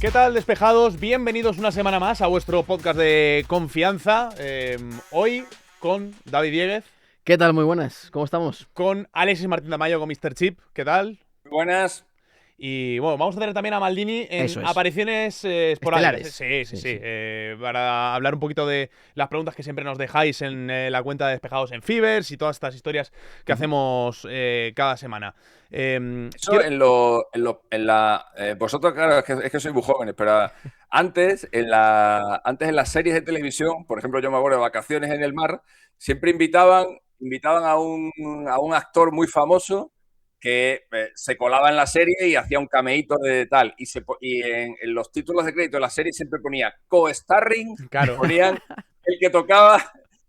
¿Qué tal, despejados? Bienvenidos una semana más a vuestro podcast de confianza. Hoy con David Dieguez. ¿Qué tal? Muy buenas. ¿Cómo estamos? Con Alexis Martín Tamayo, con Mr. Chip. ¿Qué tal? Buenas. Y bueno, vamos a tener también a Maldini en Eso es. apariciones esporádicas. Estelares. Sí. Para hablar un poquito de las preguntas que siempre nos dejáis en la cuenta de Despejados en Fibers y todas estas historias que hacemos cada semana. Eso vosotros, claro, es que sois muy jóvenes, pero antes en las series de televisión, por ejemplo, yo me acuerdo de Vacaciones en el Mar, siempre invitaban a un actor muy famoso que se colaba en la serie y hacía un cameíto de tal. Y en los títulos de crédito de la serie siempre ponía co-starring, Claro. ponían el que tocaba.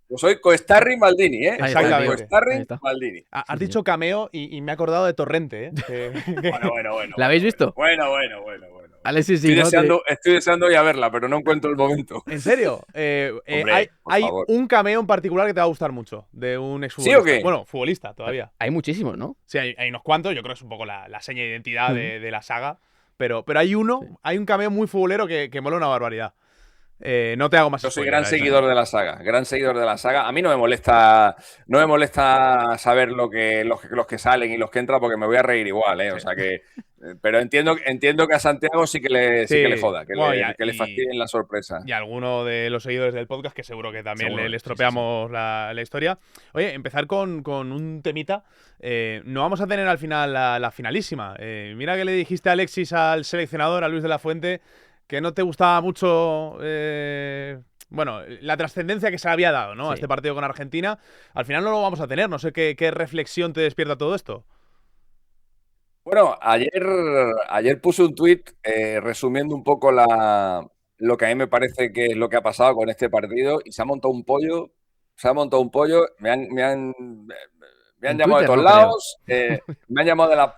Yo soy co-starring Maldini, ¿eh? Exactamente. Co-starring Maldini. Has dicho cameo y me he acordado de Torrente, ¿eh? Bueno. ¿La habéis visto? Bueno. Alexis, sí, Estoy deseando ir a verla, pero no encuentro el momento. ¿En serio? Hombre, por hay favor. un cameo en particular que te va a gustar mucho, de un exfutbolista. ¿Sí o qué? Bueno, futbolista todavía. Hay muchísimos, ¿no? Sí, hay unos cuantos, yo creo que es un poco la seña de identidad de la saga. Pero hay un cameo muy futbolero que mola una barbaridad. No te hago más Yo soy spoiler, gran seguidor de la saga, A mí no me molesta saber los que salen y los que entran porque me voy a reír igual, ¿eh? Sí. O sea que, pero entiendo que a Santiago sí que le joda, que le fastidien la sorpresa. Y a alguno de los seguidores del podcast que seguro que también Seguro, le estropeamos la historia. Oye, empezar con un temita. No vamos a tener al final la finalísima. Mira que le dijiste a Alexis, al seleccionador, a Luis de la Fuente, que no te gustaba mucho la trascendencia que se le había dado, ¿no? Sí. A este partido con Argentina. Al final no lo vamos a tener. No sé qué reflexión te despierta todo esto. Bueno, ayer puse un tuit resumiendo un poco lo que a mí me parece que es lo que ha pasado con este partido y se ha montado un pollo. Me han En llamado de Twitter todos no lados, me han llamado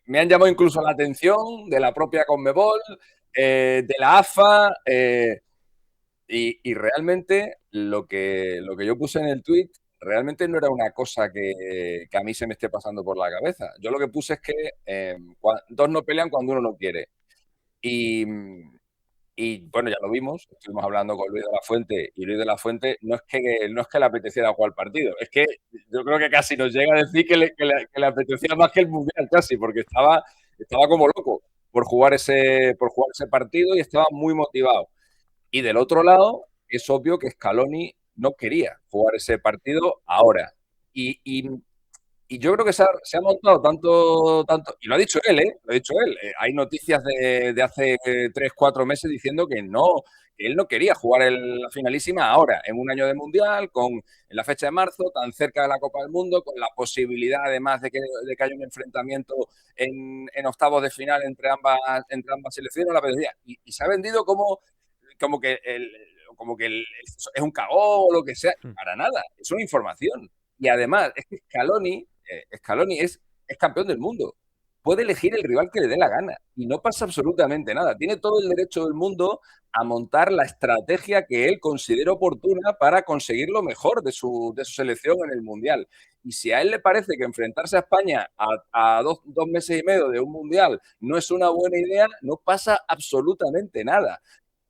me han llamado incluso la atención de la propia Conmebol, de la AFA, y realmente lo que yo puse en el tuit realmente no era una cosa que a mí se me esté pasando por la cabeza. Yo lo que puse es que dos no pelean cuando uno no quiere. Y bueno, ya lo vimos, estuvimos hablando con Luis de la Fuente y Luis de la Fuente no es que le apeteciera jugar el partido, es que yo creo que casi nos llega a decir que le apetecía más que el Mundial casi, porque estaba como loco por jugar ese partido y estaba muy motivado. Y del otro lado, es obvio que Scaloni no quería jugar ese partido ahora. Y yo creo que se ha montado tanto, y lo ha dicho él, ¿eh? Lo ha dicho él. Hay noticias de hace 3-4 meses diciendo que él no quería jugar la finalísima ahora, en un año de Mundial, en la fecha de marzo, tan cerca de la Copa del Mundo, con la posibilidad además de que haya un enfrentamiento en octavos de final entre ambas selecciones. Y se ha vendido como que es un cagón o lo que sea. Para nada, es una información. Y además, es que Scaloni es campeón del mundo. Puede elegir el rival que le dé la gana y no pasa absolutamente nada. Tiene todo el derecho del mundo a montar la estrategia que él considera oportuna para conseguir lo mejor de su selección en el Mundial. Y si a él le parece que enfrentarse a España a dos meses y medio de un Mundial no es una buena idea, no pasa absolutamente nada.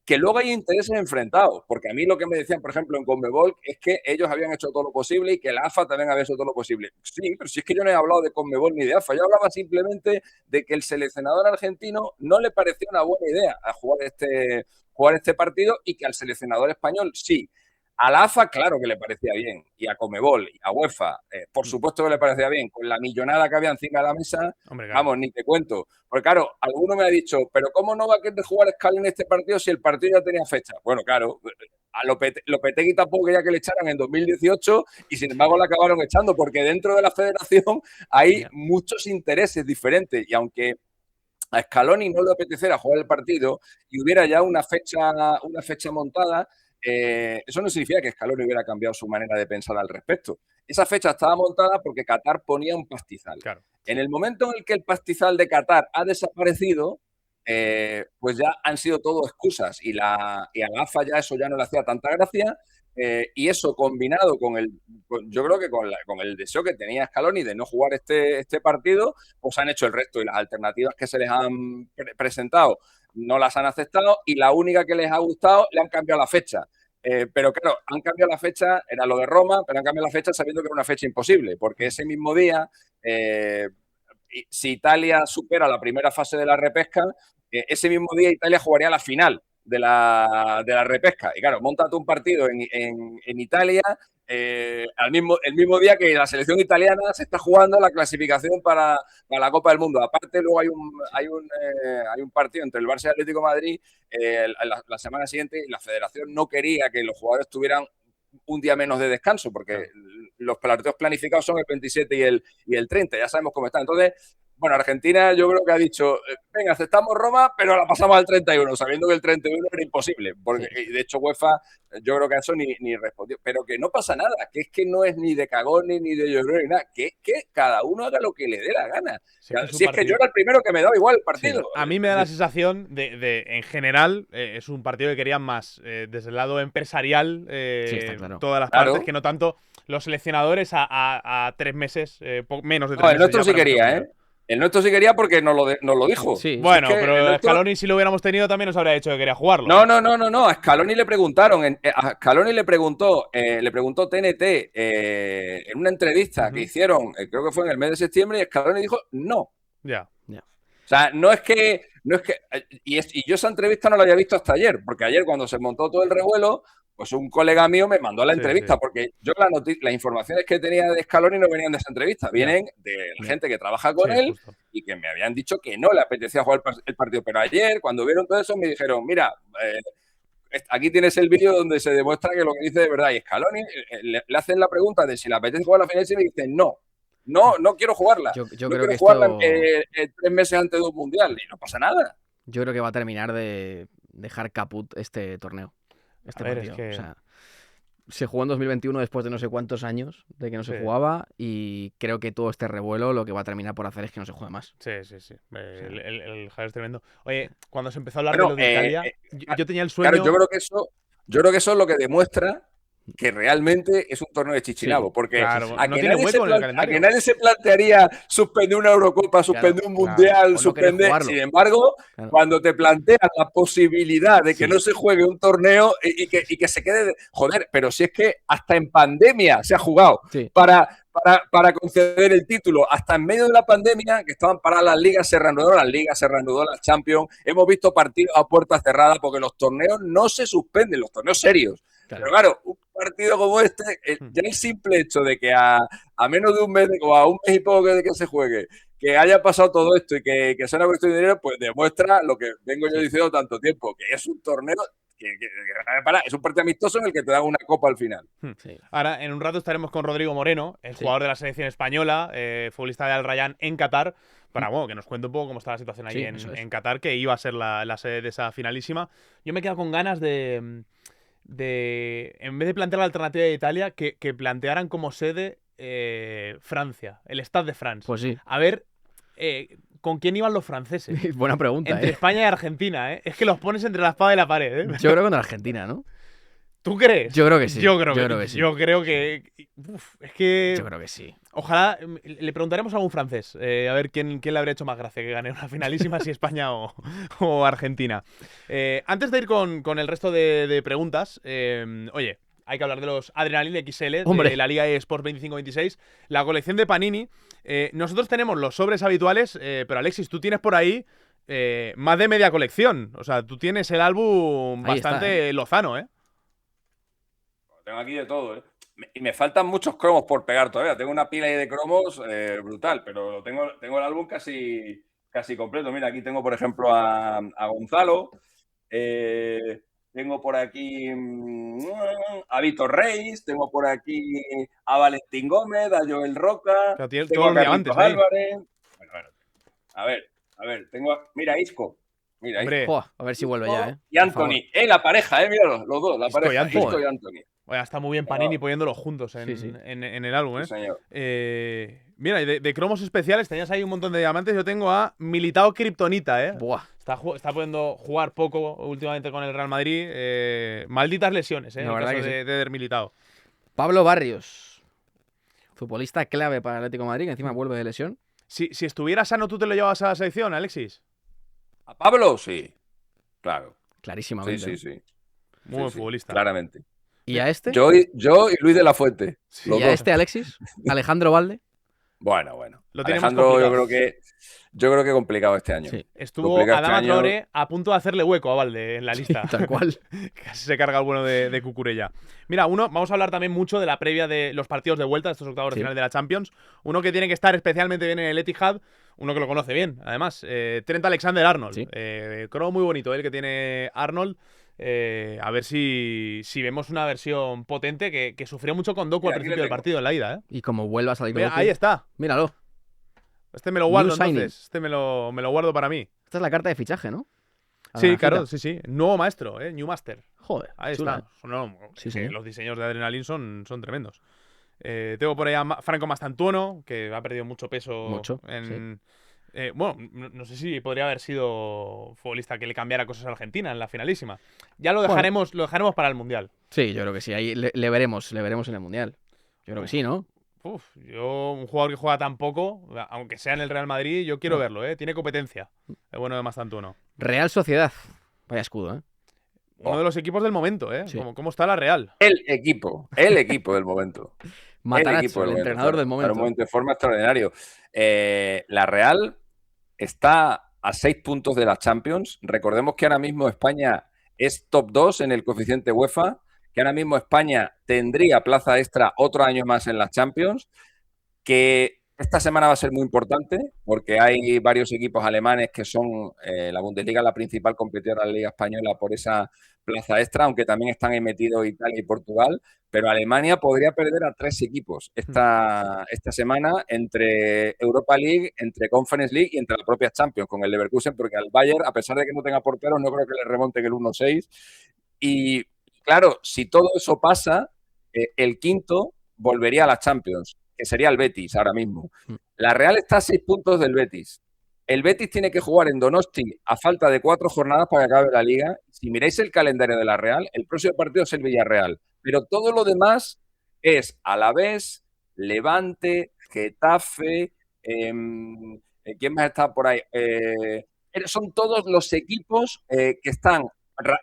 Que luego hay intereses enfrentados, porque a mí lo que me decían, por ejemplo, en Conmebol, es que ellos habían hecho todo lo posible y que la AFA también había hecho todo lo posible. Sí, pero si es que yo no he hablado de Conmebol ni de AFA, yo hablaba simplemente de que el seleccionador argentino no le parecía una buena idea a jugar este partido y que al seleccionador español sí. A la AFA, claro que le parecía bien, y a Conmebol y a UEFA, por supuesto que le parecía bien, con la millonada que había encima de la mesa. Hombre, claro. Vamos, ni te cuento. Porque claro, alguno me ha dicho, pero ¿cómo no va a querer jugar Scaloni en este partido si el partido ya tenía fecha? Bueno, claro, a Lopetegui tampoco quería que le echaran en 2018 y sin embargo le acabaron echando, porque dentro de la federación hay muchos intereses diferentes y aunque a Scaloni no le apeteciera jugar el partido y hubiera ya una fecha montada, eso no significa que Scaloni hubiera cambiado su manera de pensar al respecto. Esa fecha estaba montada porque Qatar ponía un pastizal. Claro. En el momento en el que el pastizal de Qatar ha desaparecido, pues ya han sido todo excusas y a la AFA ya eso ya no le hacía tanta gracia. Y eso combinado yo creo que con el deseo que tenía Scaloni de no jugar este partido, pues han hecho el resto y las alternativas que se les han presentado no las han aceptado y la única que les ha gustado le han cambiado la fecha. Pero claro, han cambiado la fecha, era lo de Roma, pero han cambiado la fecha sabiendo que era una fecha imposible, porque ese mismo día, si Italia supera la primera fase de la repesca, ese mismo día Italia jugaría la final de la repesca. Y claro, montate un partido en Italia el mismo día que la selección italiana se está jugando la clasificación para la Copa del Mundo. Aparte, luego hay un partido entre el Barça y el Atlético de Madrid la semana siguiente y la federación no quería que los jugadores tuvieran un día menos de descanso porque los partidos planificados son el 27 y el 30. Ya sabemos cómo están. Entonces, bueno, Argentina yo creo que ha dicho, venga, aceptamos Roma, pero la pasamos al 31, sabiendo que el 31 era imposible. Porque, de hecho, UEFA, yo creo que a eso ni respondió. Pero que no pasa nada, que es que no es ni de cagón ni de llorón ni nada, que cada uno haga lo que le dé la gana. Si es que yo era el primero que me daba igual el partido. Sí. A mí me da la sensación en general, es un partido que querían más desde el lado empresarial, está claro. Todas las partes, que no tanto los seleccionadores a 3 meses, menos de 3 meses. El nuestro sí quería, ¿eh? El nuestro sí quería porque nos lo dijo. Sí. Bueno, pero a Scaloni si lo hubiéramos tenido también nos habría dicho que quería jugarlo. No. A Scaloni le preguntaron. A Scaloni le preguntó TNT en una entrevista que hicieron, creo que fue en el mes de septiembre, y Scaloni dijo no. Ya. O sea, no es que y yo esa entrevista no la había visto hasta ayer, porque ayer cuando se montó todo el revuelo, pues un colega mío me mandó la entrevista, porque yo las informaciones que tenía de Scaloni no venían de esa entrevista, vienen de la gente que trabaja con él justo. Y que me habían dicho que no le apetecía jugar el partido. Pero ayer, cuando vieron todo eso, me dijeron, mira, aquí tienes el vídeo donde se demuestra que lo que dice de verdad. Y Scaloni le hacen la pregunta de si le apetece jugar la final y me dicen no quiero jugarla. Yo no creo que jugarla 3 meses antes de un mundial y no pasa nada. Yo creo que va a terminar de dejar caput este torneo. Partido. Es que... O sea, se jugó en 2021 después de no sé cuántos años de que no se jugaba y creo que todo este revuelo lo que va a terminar por hacer es que no se juegue más. Sí. El Javier es tremendo. Oye, cuando se empezó a hablar de lo de Italia, yo tenía el sueño... Claro, yo creo que eso es lo que demuestra que realmente es un torneo de chichinabo, porque a que nadie se plantearía suspender una Eurocopa, suspender un Mundial, suspender... Sin embargo, cuando te planteas la posibilidad de que no se juegue un torneo y que se quede... Joder, pero si es que hasta en pandemia se ha jugado para conceder el título, hasta en medio de la pandemia, que estaban paradas las ligas, se reanudó la Champions, hemos visto partidos a puertas cerradas porque los torneos no se suspenden, los torneos serios. Pero claro, un partido como este, ya el simple hecho de que a menos de un mes o a un mes y poco de que se juegue, que haya pasado todo esto y que sea una cuestión de dinero, pues demuestra lo que vengo yo diciendo tanto tiempo, que es un torneo es un partido amistoso en el que te dan una copa al final. Sí. Ahora, en un rato estaremos con Rodrigo Moreno, el jugador de la selección española, futbolista de Al Rayyan en Qatar, para que nos cuente un poco cómo está la situación ahí en Qatar, que iba a ser la sede de esa finalísima. Yo me he quedado con ganas de en vez de plantear la alternativa de Italia, que plantearan como sede Francia, el Stade de France. Pues sí. A ver, ¿con quién iban los franceses? Buena pregunta, Entre España y Argentina, ¿eh? Es que los pones entre la espada y la pared, ¿eh? Yo creo que contra Argentina, ¿no? ¿Tú crees? Yo creo que sí. Yo creo que sí. Yo creo que... es que... Yo creo que sí. Ojalá... Le preguntaremos a algún francés. A ver quién le habría hecho más gracia que gane una finalísima, si España o Argentina. Antes de ir con el resto de preguntas, oye, hay que hablar de los Adrenaline XL de la Liga eSports 25-26. La colección de Panini. Nosotros tenemos los sobres habituales, pero Alexis, tú tienes por ahí más de media colección. O sea, tú tienes el álbum bastante lozano, ¿eh? Tengo aquí de todo, ¿eh? Y me faltan muchos cromos por pegar todavía. Tengo una pila ahí de cromos brutal, pero tengo el álbum casi completo. Mira, aquí tengo, por ejemplo, a Gonzalo. Tengo por aquí a Víctor Reis. Tengo por aquí a Valentín Gómez, a Joel Roca. Tengo a Carlitos Álvarez. Bueno. A ver. Mira, Isco. Mira, a ver si vuelve ya, ¿eh? Y Anthony. La pareja, míralo, los dos. La pareja, Isco y Anthony. Oye, está muy bien Panini poniéndolos juntos en el álbum, ¿eh? Sí, señor. Mira, y de cromos especiales tenías ahí un montón de diamantes. Yo tengo a Militao Kryptonita, ¿eh? Buah. Está pudiendo jugar poco últimamente con el Real Madrid. Malditas lesiones, en el caso de Eder Militao. Pablo Barrios, futbolista clave para el Atlético de Madrid, que encima vuelve de lesión. Si estuviera sano, ¿tú te lo llevabas a la selección, Alexis? ¿A Pablo? Sí. Claro. Clarísimamente. Sí. Muy buen futbolista. Claramente. ¿Y a este? Yo y Luis de la Fuente. Sí. ¿Y a este, Alexis? ¿Alejandro Valde? Bueno. Lo tiene más Alejandro, complicado. yo creo que complicado este año. Sí. Estuvo Complicado Adama este año. Traoré a punto de hacerle hueco a Valde en la lista. Sí, tal cual. Casi se carga el bueno de Cucurella. Mira, vamos a hablar también mucho de la previa de los partidos de vuelta, de estos octavos de Sí. final de la Champions. Uno que tiene que estar especialmente bien en el Etihad, uno que lo conoce bien, además. Trent Alexander-Arnold. Sí. Crono muy bonito el que tiene Arnold. A ver si vemos una versión potente que sufrió mucho con Doku Mira, al aquí principio le del tengo. partido en la ida. Y como vuelva a salir Mira, Doku, ahí está. míralo. Este me lo guardo New signing. entonces. Este me lo guardo para mí. Esta es la carta de fichaje, ¿no? A la Sí, naranjita. claro, sí. Nuevo maestro, New Master. Joder, Ahí chula, está. Sí, Es señor. que los diseños de Adrenaline son tremendos. Tengo por ahí a Franco Mastantuono, que ha perdido mucho peso. Mucho, Bueno, no sé si podría haber sido futbolista que le cambiara cosas a Argentina en la finalísima. Ya lo dejaremos para el Mundial. Sí, yo creo que sí. Ahí le veremos en el Mundial. Yo creo que sí, ¿no? Un jugador que juega tan poco, aunque sea en el Real Madrid, yo quiero verlo, Tiene competencia. El bueno de Mastantuono. Real Sociedad. Vaya escudo, ¿eh? Uno de los equipos del momento, Sí. ¿Cómo está la Real? El equipo del momento. Mataracho, el entrenador del Está en momento. un momento de forma extraordinario. La Real está a 6 puntos de la Champions. Recordemos que ahora mismo España es top 2 en el coeficiente UEFA, que ahora mismo España tendría plaza extra otro año más en la Champions, que esta semana va a ser muy importante porque hay varios equipos alemanes que son la Bundesliga, la principal competidora de la Liga Española por esa plaza extra, aunque también están ahí metidos Italia y Portugal, pero Alemania podría perder a 3 equipos esta semana entre Europa League, entre Conference League y entre la propia Champions con el Leverkusen, porque al Bayern, a pesar de que no tenga porteros, no creo que le remonte el 1-6. Y claro, si todo eso pasa, el quinto volvería a la Champions, que sería el Betis ahora mismo. La Real está a 6 puntos del Betis. El Betis tiene que jugar en Donosti a falta de 4 jornadas para que acabe la Liga. Si miráis el calendario de la Real, el próximo partido es el Villarreal. Pero todo lo demás es Alavés, Levante, Getafe, ¿quién más está por ahí? Son todos los equipos que están,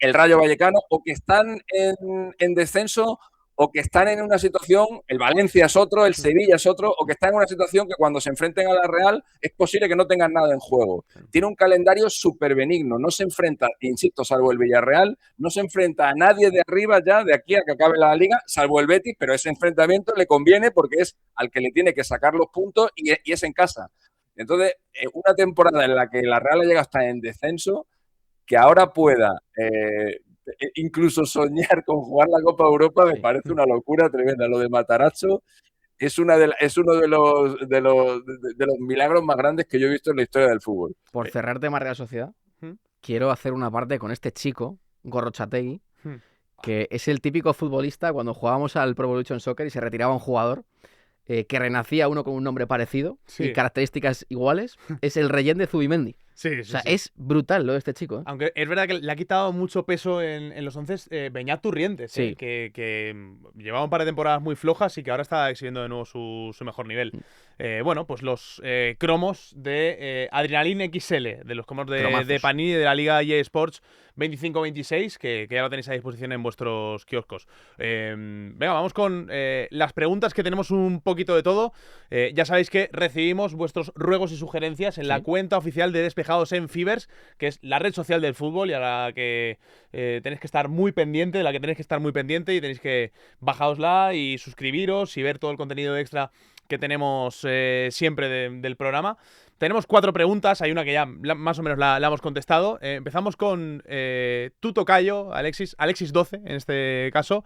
el Rayo Vallecano, o que están en descenso, o que están en una situación, el Valencia es otro, el Sevilla es otro, o que están en una situación que cuando se enfrenten a la Real es posible que no tengan nada en juego. Tiene un calendario súper benigno, no se enfrenta, insisto, salvo el Villarreal, no se enfrenta a nadie de arriba ya, de aquí a que acabe la Liga, salvo el Betis, pero ese enfrentamiento le conviene porque es al que le tiene que sacar los puntos y es en casa. Entonces, una temporada en la que la Real llega hasta en descenso, que ahora pueda incluso soñar con jugar la Copa Europa me parece una locura tremenda. Lo de Mataracho es uno de los milagros más grandes que yo he visto en la historia del fútbol. Por cerrar tema Real Sociedad, quiero hacer una parte con este chico, Gorrotxategi, que es el típico futbolista cuando jugábamos al Pro Evolution Soccer y se retiraba un jugador que renacía uno con un nombre parecido y características iguales. Es el Reyén de Zubimendi. Sí. Es brutal lo de este chico. Aunque es verdad que le ha quitado mucho peso en los 11 Beñat Turrientes, que llevaba un par de temporadas muy flojas y que ahora está exhibiendo de nuevo su mejor nivel. Bueno, pues los cromos de Adrenaline XL, de los cromos de Panini de la Liga EA Sports 25-26, que ya lo tenéis a disposición en vuestros kioscos. Venga, vamos con las preguntas, que tenemos un poquito de todo. Ya sabéis que recibimos vuestros ruegos y sugerencias en la cuenta oficial de Despejados en Fibers, que es la red social del fútbol y a la que tenéis que estar muy pendiente, y tenéis que bajaosla y suscribiros y ver todo el contenido extra que tenemos siempre del programa. Tenemos 4 preguntas, hay una que ya más o menos la hemos contestado. Empezamos con tu tocayo, Alexis 12 en este caso.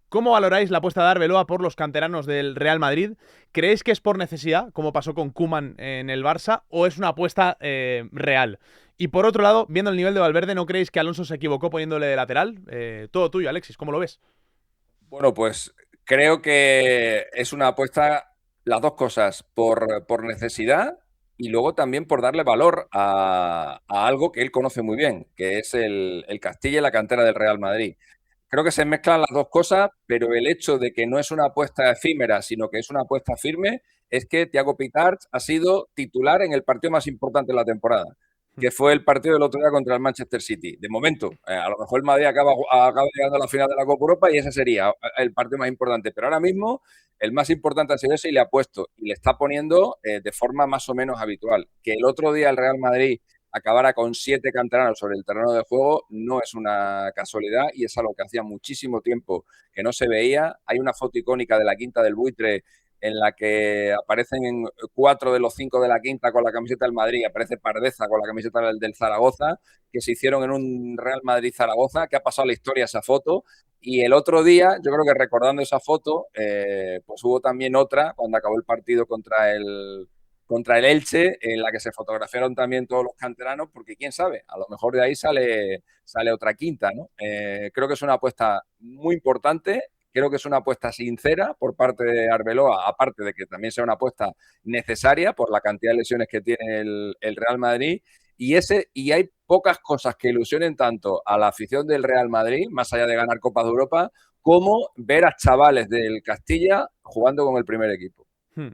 ¿Cómo valoráis la apuesta de Arbeloa por los canteranos del Real Madrid? ¿Creéis que es por necesidad, como pasó con Koeman en el Barça, o es una apuesta real? Y por otro lado, viendo el nivel de Valverde, ¿no creéis que Alonso se equivocó poniéndole de lateral? Todo tuyo, Alexis, ¿cómo lo ves? Bueno, pues creo que es una apuesta, las dos cosas, por necesidad y luego también por darle valor a algo que él conoce muy bien, que es el Castilla y la cantera del Real Madrid. Creo que se mezclan las dos cosas, pero el hecho de que no es una apuesta efímera, sino que es una apuesta firme, es que Thiago Pitart ha sido titular en el partido más importante de la temporada. que fue el partido del otro día contra el Manchester City. De momento, a lo mejor el Madrid acaba llegando a la final de la Copa Europa y ese sería el partido más importante. Pero ahora mismo el más importante ha sido ese y le ha puesto y le está poniendo de forma más o menos habitual. Que el otro día el Real Madrid acabara con 7 canteranos sobre el terreno de juego no es una casualidad y es algo que hacía muchísimo tiempo que no se veía. Hay una foto icónica de la Quinta del Buitre en la que aparecen 4 de los 5 de la Quinta con la camiseta del Madrid, aparece Pardeza con la camiseta del Zaragoza, que se hicieron en un Real Madrid-Zaragoza, que ha pasado a la historia esa foto. Y el otro día, yo creo que recordando esa foto, pues hubo también otra, cuando acabó el partido contra el Elche, en la que se fotografiaron también todos los canteranos, porque quién sabe, a lo mejor de ahí sale otra quinta, ¿no? Creo que es una apuesta muy importante. Creo que es una apuesta sincera por parte de Arbeloa, aparte de que también sea una apuesta necesaria por la cantidad de lesiones que tiene el Real Madrid. Y hay pocas cosas que ilusionen tanto a la afición del Real Madrid, más allá de ganar Copas de Europa, como ver a chavales del Castilla jugando con el primer equipo.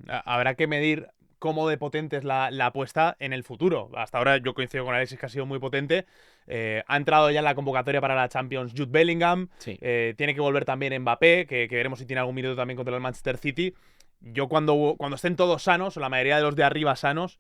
Habrá que medir cómo de potente es la apuesta en el futuro. Hasta ahora yo coincido con Alexis que ha sido muy potente. Ha entrado ya en la convocatoria para la Champions Jude Bellingham. Sí. Tiene que volver también Mbappé, que veremos si tiene algún minuto también contra el Manchester City. Yo cuando estén todos sanos, o la mayoría de los de arriba sanos,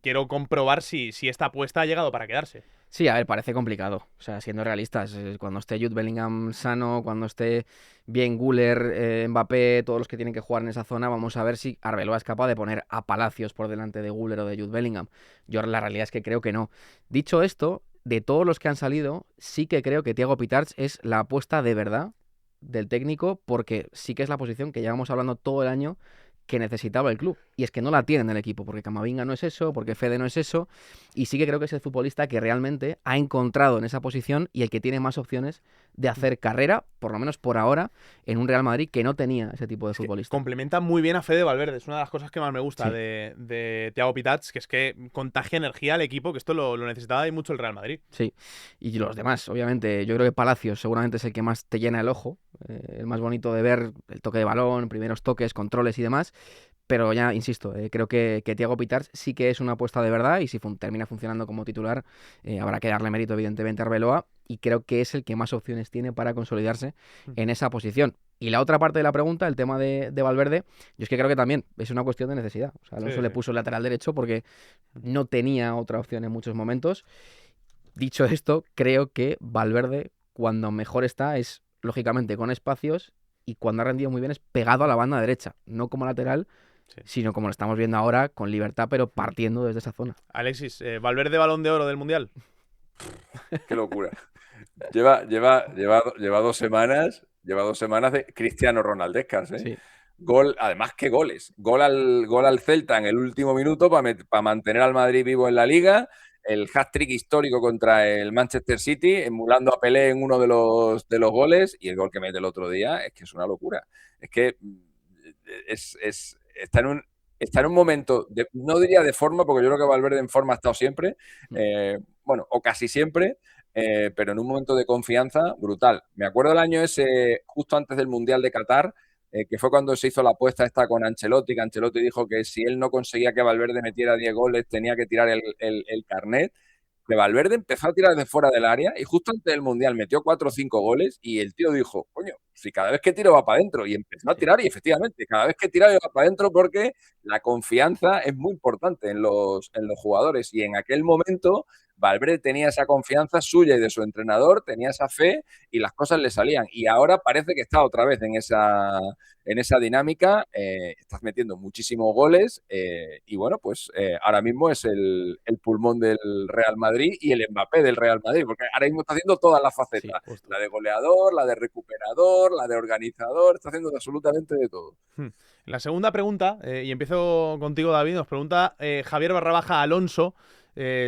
quiero comprobar si esta apuesta ha llegado para quedarse. Sí, a ver, parece complicado. O sea, siendo realistas, cuando esté Jude Bellingham sano, cuando esté bien Güler, Mbappé, todos los que tienen que jugar en esa zona, vamos a ver si Arbeloa es capaz de poner a Palacios por delante de Güler o de Jude Bellingham. Yo la realidad es que creo que no. Dicho esto, de todos los que han salido, sí que creo que Thiago Pitarch es la apuesta de verdad del técnico, porque sí que es la posición que llevamos hablando todo el año que necesitaba el club. Y es que no la tiene en el equipo, porque Camavinga no es eso, porque Fede no es eso. Y sí que creo que es el futbolista que realmente ha encontrado en esa posición y el que tiene más opciones de hacer carrera, por lo menos por ahora, en un Real Madrid que no tenía ese tipo de futbolista. Complementa muy bien a Fede Valverde. Es una de las cosas que más me gusta de Thiago Pitarch, que es que contagia energía al equipo, que esto lo necesitaba y mucho el Real Madrid. Sí, y los demás, obviamente. Yo creo que Palacios seguramente es el que más te llena el ojo, el más bonito de ver, el toque de balón, primeros toques, controles y demás. Pero ya, insisto, creo que Thiago Pitarch sí que es una apuesta de verdad y si termina funcionando como titular, habrá que darle mérito evidentemente a Arbeloa y creo que es el que más opciones tiene para consolidarse en esa posición. Y la otra parte de la pregunta, el tema de Valverde, yo es que creo que también es una cuestión de necesidad. O sea, Alonso le puso el lateral derecho porque no tenía otra opción en muchos momentos. Dicho esto, creo que Valverde, cuando mejor está, es lógicamente con espacios y cuando ha rendido muy bien es pegado a la banda derecha, no como lateral, sino como lo estamos viendo ahora, con libertad, pero partiendo desde esa zona. Alexis, ¿Valverde Balón de Oro del Mundial? Qué locura. Lleva 2 semanas. Lleva 2 semanas de Cristiano Ronaldescas, ¿eh? Sí. Gol, además, ¿qué goles? Gol al Celta en el último minuto para mantener al Madrid vivo en la Liga. El hat-trick histórico contra el Manchester City, emulando a Pelé en uno de los goles. Y el gol que mete el otro día es que es una locura. Es que está en un momento, no diría de forma, porque yo creo que Valverde en forma ha estado siempre, bueno, o casi siempre, pero en un momento de confianza brutal. Me acuerdo del año ese, justo antes del Mundial de Qatar, que fue cuando se hizo la apuesta esta con Ancelotti, que Ancelotti dijo que si él no conseguía que Valverde metiera 10 goles, tenía que tirar el carnet. De Valverde empezó a tirar de fuera del área y justo antes del Mundial metió 4 o 5 goles y el tío dijo, coño, si cada vez que tiro va para adentro, y empezó a tirar y efectivamente, cada vez que tira va para adentro porque la confianza es muy importante en los jugadores y en aquel momento Valverde tenía esa confianza suya y de su entrenador, tenía esa fe y las cosas le salían. Y ahora parece que está otra vez en esa dinámica, estás metiendo muchísimos goles y bueno, pues ahora mismo es el pulmón del Real Madrid y el Mbappé del Real Madrid, porque ahora mismo está haciendo todas las facetas, la de goleador, la de recuperador, la de organizador, está haciendo absolutamente de todo. La segunda pregunta, y empiezo contigo, David, nos pregunta Javier _ Alonso,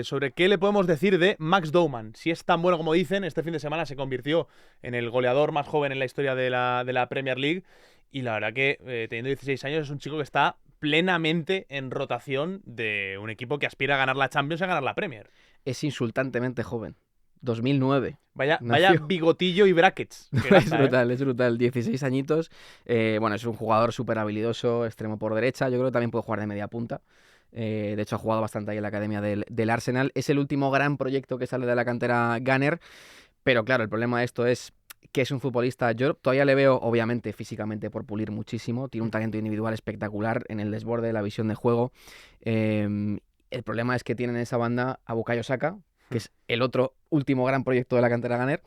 sobre qué le podemos decir de Max Douman. Si es tan bueno como dicen, este fin de semana se convirtió en el goleador más joven en la historia de la Premier League y la verdad que teniendo 16 años es un chico que está plenamente en rotación de un equipo que aspira a ganar la Champions y a ganar la Premier. Es insultantemente joven. 2009. Vaya bigotillo y brackets. Es brutal. 16 añitos. Bueno, es un jugador súper habilidoso, extremo por derecha. Yo creo que también puede jugar de media punta. De hecho, ha jugado bastante ahí en la academia del Arsenal. Es el último gran proyecto que sale de la cantera Gunner. Pero claro, el problema de esto es que es un futbolista. Yo todavía le veo, obviamente, físicamente por pulir muchísimo. Tiene un talento individual espectacular en el desborde, la visión de juego. El problema es que tienen en esa banda a Bukayo Saka, que es el otro último gran proyecto de la cantera Gunner,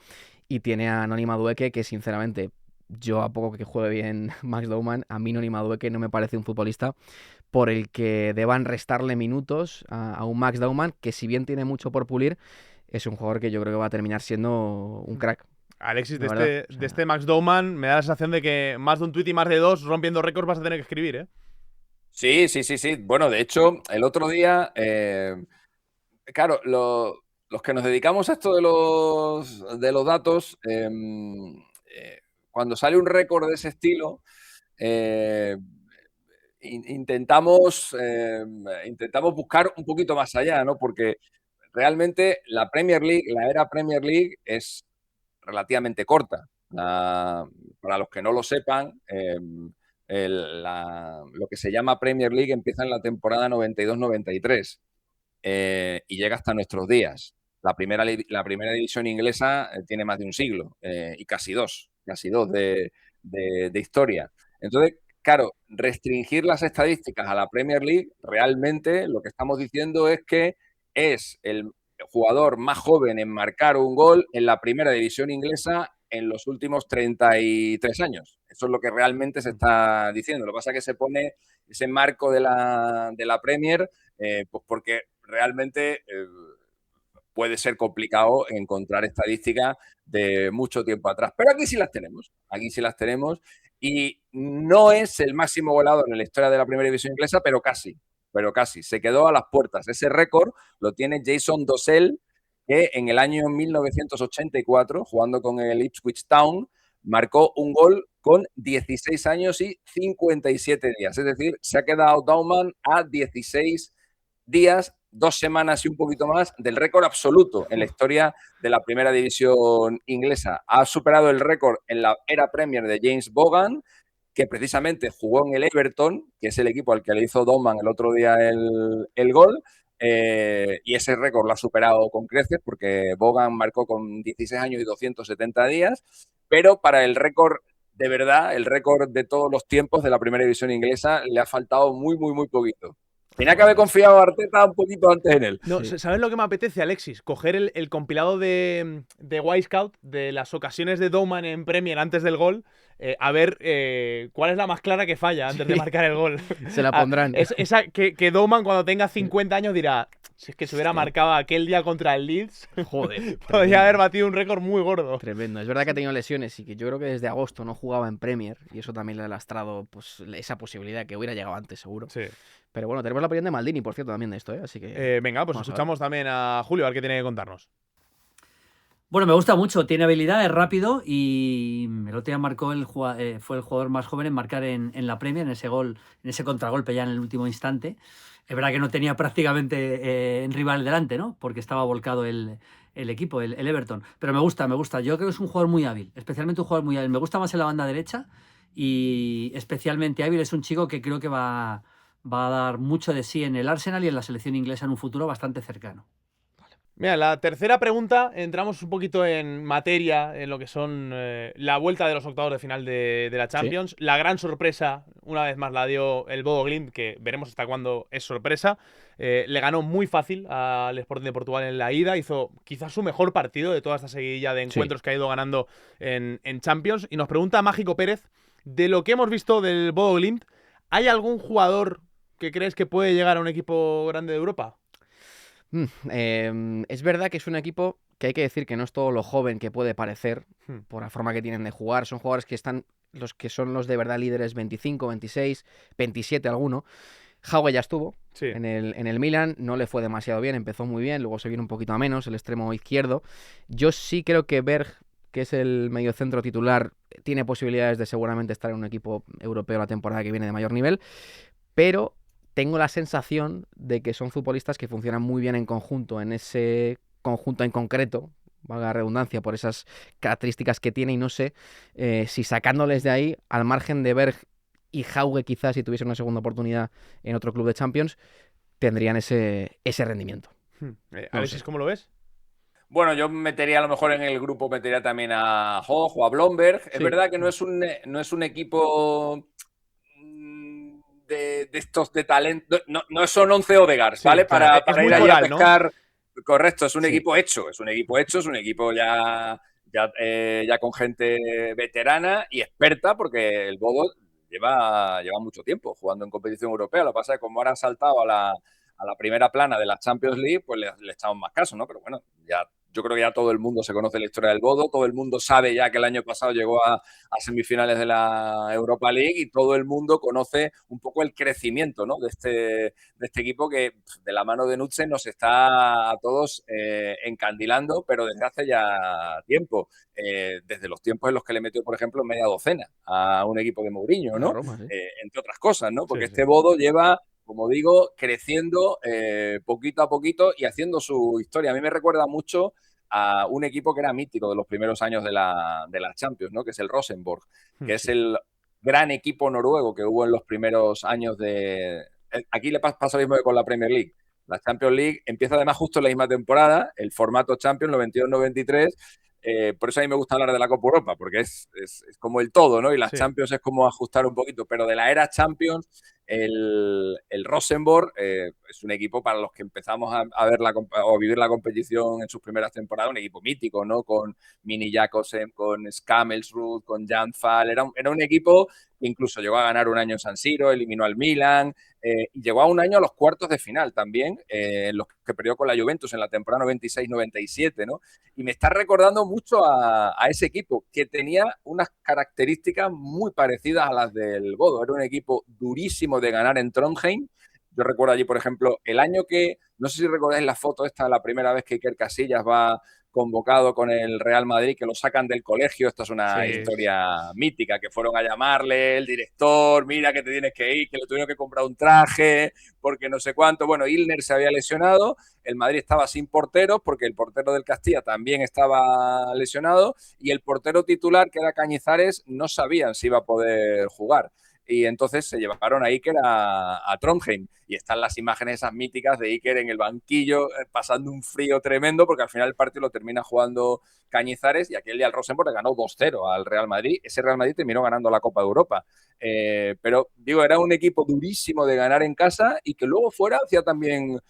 y tiene a Noni Madueke, que sinceramente, yo a poco que juegue bien Max Bowman, a mí Noni Madueke no me parece un futbolista por el que deban restarle minutos a un Max Bowman, que si bien tiene mucho por pulir, es un jugador que yo creo que va a terminar siendo un crack. Alexis, de este Max Bowman me da la sensación de que más de un tuit y más de dos rompiendo récords vas a tener que escribir, ¿eh? Sí. Bueno, de hecho, el otro día, claro, los que nos dedicamos a esto de los datos, cuando sale un récord de ese estilo, intentamos buscar un poquito más allá, ¿no? Porque realmente la Premier League, la era Premier League es relativamente corta. Para los que no lo sepan, lo que se llama Premier League empieza en la temporada 92-93 y llega hasta nuestros días. La primera división inglesa tiene más de un siglo y casi dos de historia. Entonces, claro, restringir las estadísticas a la Premier League, realmente lo que estamos diciendo es que es el jugador más joven en marcar un gol en la primera división inglesa en los últimos 33 años. Eso es lo que realmente se está diciendo. Lo que pasa es que se pone ese marco de la Premier, pues porque realmente puede ser complicado encontrar estadísticas de mucho tiempo atrás. Pero aquí sí las tenemos, y no es el máximo goleador en la historia de la primera división inglesa, pero casi. Se quedó a las puertas. Ese récord lo tiene Jason Dossel, que en el año 1984, jugando con el Ipswich Town, marcó un gol con 16 años y 57 días. Es decir, se ha quedado Bowman a 16 días, 2 semanas y un poquito más del récord absoluto en la historia de la primera división inglesa. Ha superado el récord en la era Premier de James Vaughan, que precisamente jugó en el Everton, que es el equipo al que le hizo Bowman el otro día el gol, y ese récord lo ha superado con creces porque Vaughan marcó con 16 años y 270 días, pero para el récord de verdad, el récord de todos los tiempos de la primera división inglesa, le ha faltado muy poquito. Tenía que haber confiado a Arteta un poquito antes en él. No, ¿sabes lo que me apetece, Alexis? Coger el compilado de Wisecout de las ocasiones de Bowman en Premier antes del gol, a ver cuál es la más clara que falla antes de marcar el gol. Se la pondrán. Esa que Bowman cuando tenga 50 años dirá, si es que se hubiera marcado aquel día contra el Leeds, joder, podría haber batido un récord muy gordo. Tremendo. Es verdad que ha tenido lesiones y que yo creo que desde agosto no jugaba en Premier y eso también le ha lastrado pues, esa posibilidad que hubiera llegado antes, seguro. Sí. Pero bueno, tenemos la opinión de Maldini, por cierto, también de esto, ¿eh? Así que. Venga, pues escuchamos también a Julio, a ver qué tiene que contarnos. Bueno, me gusta mucho, tiene habilidad, es rápido y el otro día marcó fue el jugador más joven en marcar en la Premier, en ese gol, en ese contragolpe ya en el último instante. Es verdad que no tenía prácticamente en rival delante, ¿no? Porque estaba volcado el equipo, el Everton. Pero me gusta. Yo creo que es un jugador muy hábil, especialmente un jugador muy hábil. Me gusta más en la banda derecha y especialmente hábil. Es un chico que creo que va a dar mucho de sí en el Arsenal y en la selección inglesa en un futuro bastante cercano. Mira, la tercera pregunta, entramos un poquito en materia, en lo que son la vuelta de los octavos de final de la Champions. ¿Sí? La gran sorpresa, una vez más, la dio el Bodo Glimt, que veremos hasta cuándo es sorpresa. Le ganó muy fácil al Sporting de Portugal en la ida, hizo quizás su mejor partido de toda esta seguidilla de encuentros que ha ido ganando en Champions. Y nos pregunta Mágico Pérez, de lo que hemos visto del Bodo Glimt, ¿hay algún jugador que crees que puede llegar a un equipo grande de Europa? Es verdad que es un equipo que hay que decir que no es todo lo joven que puede parecer por la forma que tienen de jugar. Son jugadores que están, los que son los de verdad líderes 25, 26, 27 alguno. Hauge ya estuvo en el Milan, no le fue demasiado bien, empezó muy bien, luego se vino un poquito a menos, el extremo izquierdo. Yo sí creo que Berg, que es el mediocentro titular, tiene posibilidades de seguramente estar en un equipo europeo la temporada que viene de mayor nivel, pero tengo la sensación de que son futbolistas que funcionan muy bien en conjunto, en ese conjunto en concreto, valga la redundancia, por esas características que tiene, y no sé si sacándoles de ahí, al margen de Berg y Hauge quizás si tuviese una segunda oportunidad en otro club de Champions, tendrían ese rendimiento. Alexis, ¿cómo lo ves? Bueno, yo metería a lo mejor en el grupo, metería también a Hoch o a Blomberg. Es verdad que no es un equipo de estos de talento, no son 11 Odegaards, ¿vale? Para ir ahí a pescar. ¿No? Correcto, es un equipo hecho, es un equipo ya con gente veterana y experta, porque el Bodo lleva mucho tiempo jugando en competición europea. Lo que pasa es que como ahora ha saltado a la primera plana de la Champions League, pues le echamos más caso, ¿no? Pero bueno, yo creo que ya todo el mundo se conoce la historia del Bodo, todo el mundo sabe ya que el año pasado llegó a semifinales de la Europa League y todo el mundo conoce un poco el crecimiento, ¿no? de este equipo que de la mano de Nutsen nos está a todos encandilando, pero desde hace ya tiempo. Desde los tiempos en los que le metió, por ejemplo, media docena a un equipo de Mourinho, ¿no? Roma, ¿sí? Entre otras cosas, ¿no? Porque este Bodo lleva, como digo, creciendo poquito a poquito y haciendo su historia. A mí me recuerda mucho a un equipo que era mítico de los primeros años de la Champions, ¿no? Que es el Rosenborg, que es el gran equipo noruego que hubo en los primeros años de... Aquí le pasa lo mismo que con la Premier League. La Champions League empieza además justo en la misma temporada, el formato Champions 92-93. Por eso a mí me gusta hablar de la Copa Europa, porque es como el todo, ¿no? Y las Champions es como ajustar un poquito, pero de la era Champions, el Rosenborg es un equipo para los que empezamos a ver o vivir la competición en sus primeras temporadas, un equipo mítico, ¿no? Con Mini Jakobsen, con Skamelsrud, con Jan Fall. Era un equipo que incluso llegó a ganar un año en San Siro, eliminó al Milan, y llegó a un año a los cuartos de final también, en los que perdió con la Juventus en la temporada 96-97, ¿no? Y me está recordando mucho a ese equipo, que tenía unas características muy parecidas a las del Bodo. Era un equipo durísimo de ganar en Trondheim. Yo recuerdo allí, por ejemplo, el año que, no sé si recordáis la foto esta, la primera vez que Iker Casillas va convocado con el Real Madrid, que lo sacan del colegio. Esto es una historia mítica, que fueron a llamarle el director, mira que te tienes que ir, que le tuvieron que comprar un traje, porque no sé cuánto. Bueno, Ilner se había lesionado, el Madrid estaba sin porteros, porque el portero del Castilla también estaba lesionado, y el portero titular, que era Cañizares, no sabían si iba a poder jugar. Y entonces se llevaron a Iker a Trondheim. Y están las imágenes esas míticas de Iker en el banquillo, pasando un frío tremendo, porque al final el partido lo termina jugando Cañizares, y aquel día el Rosenborg le ganó 2-0 al Real Madrid. Ese Real Madrid terminó ganando la Copa de Europa. Pero, digo, era un equipo durísimo de ganar en casa y que luego fuera hacía también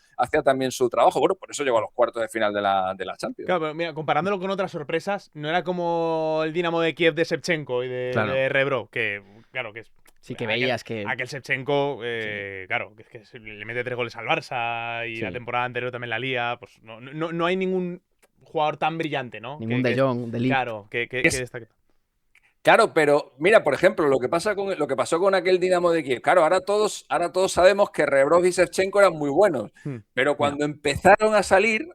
su trabajo. Bueno, por eso llegó a los cuartos de final de la Champions. Claro, pero mira, comparándolo con otras sorpresas, no era como el Dinamo de Kiev de Shevchenko y de Rebro, que claro que es... Sí, que veías que... Aquel Shevchenko, claro, que es que le mete 3 goles al Barça y la temporada anterior también la lía. Pues no hay ningún jugador tan brillante, ¿no? Ningún De Jong, De Ligt. Claro, que destaque. Claro, pero mira, por ejemplo, lo que pasó con aquel Dinamo de Kiev. Claro, ahora todos sabemos que Rebrov y Shevchenko eran muy buenos, pero cuando empezaron a salir,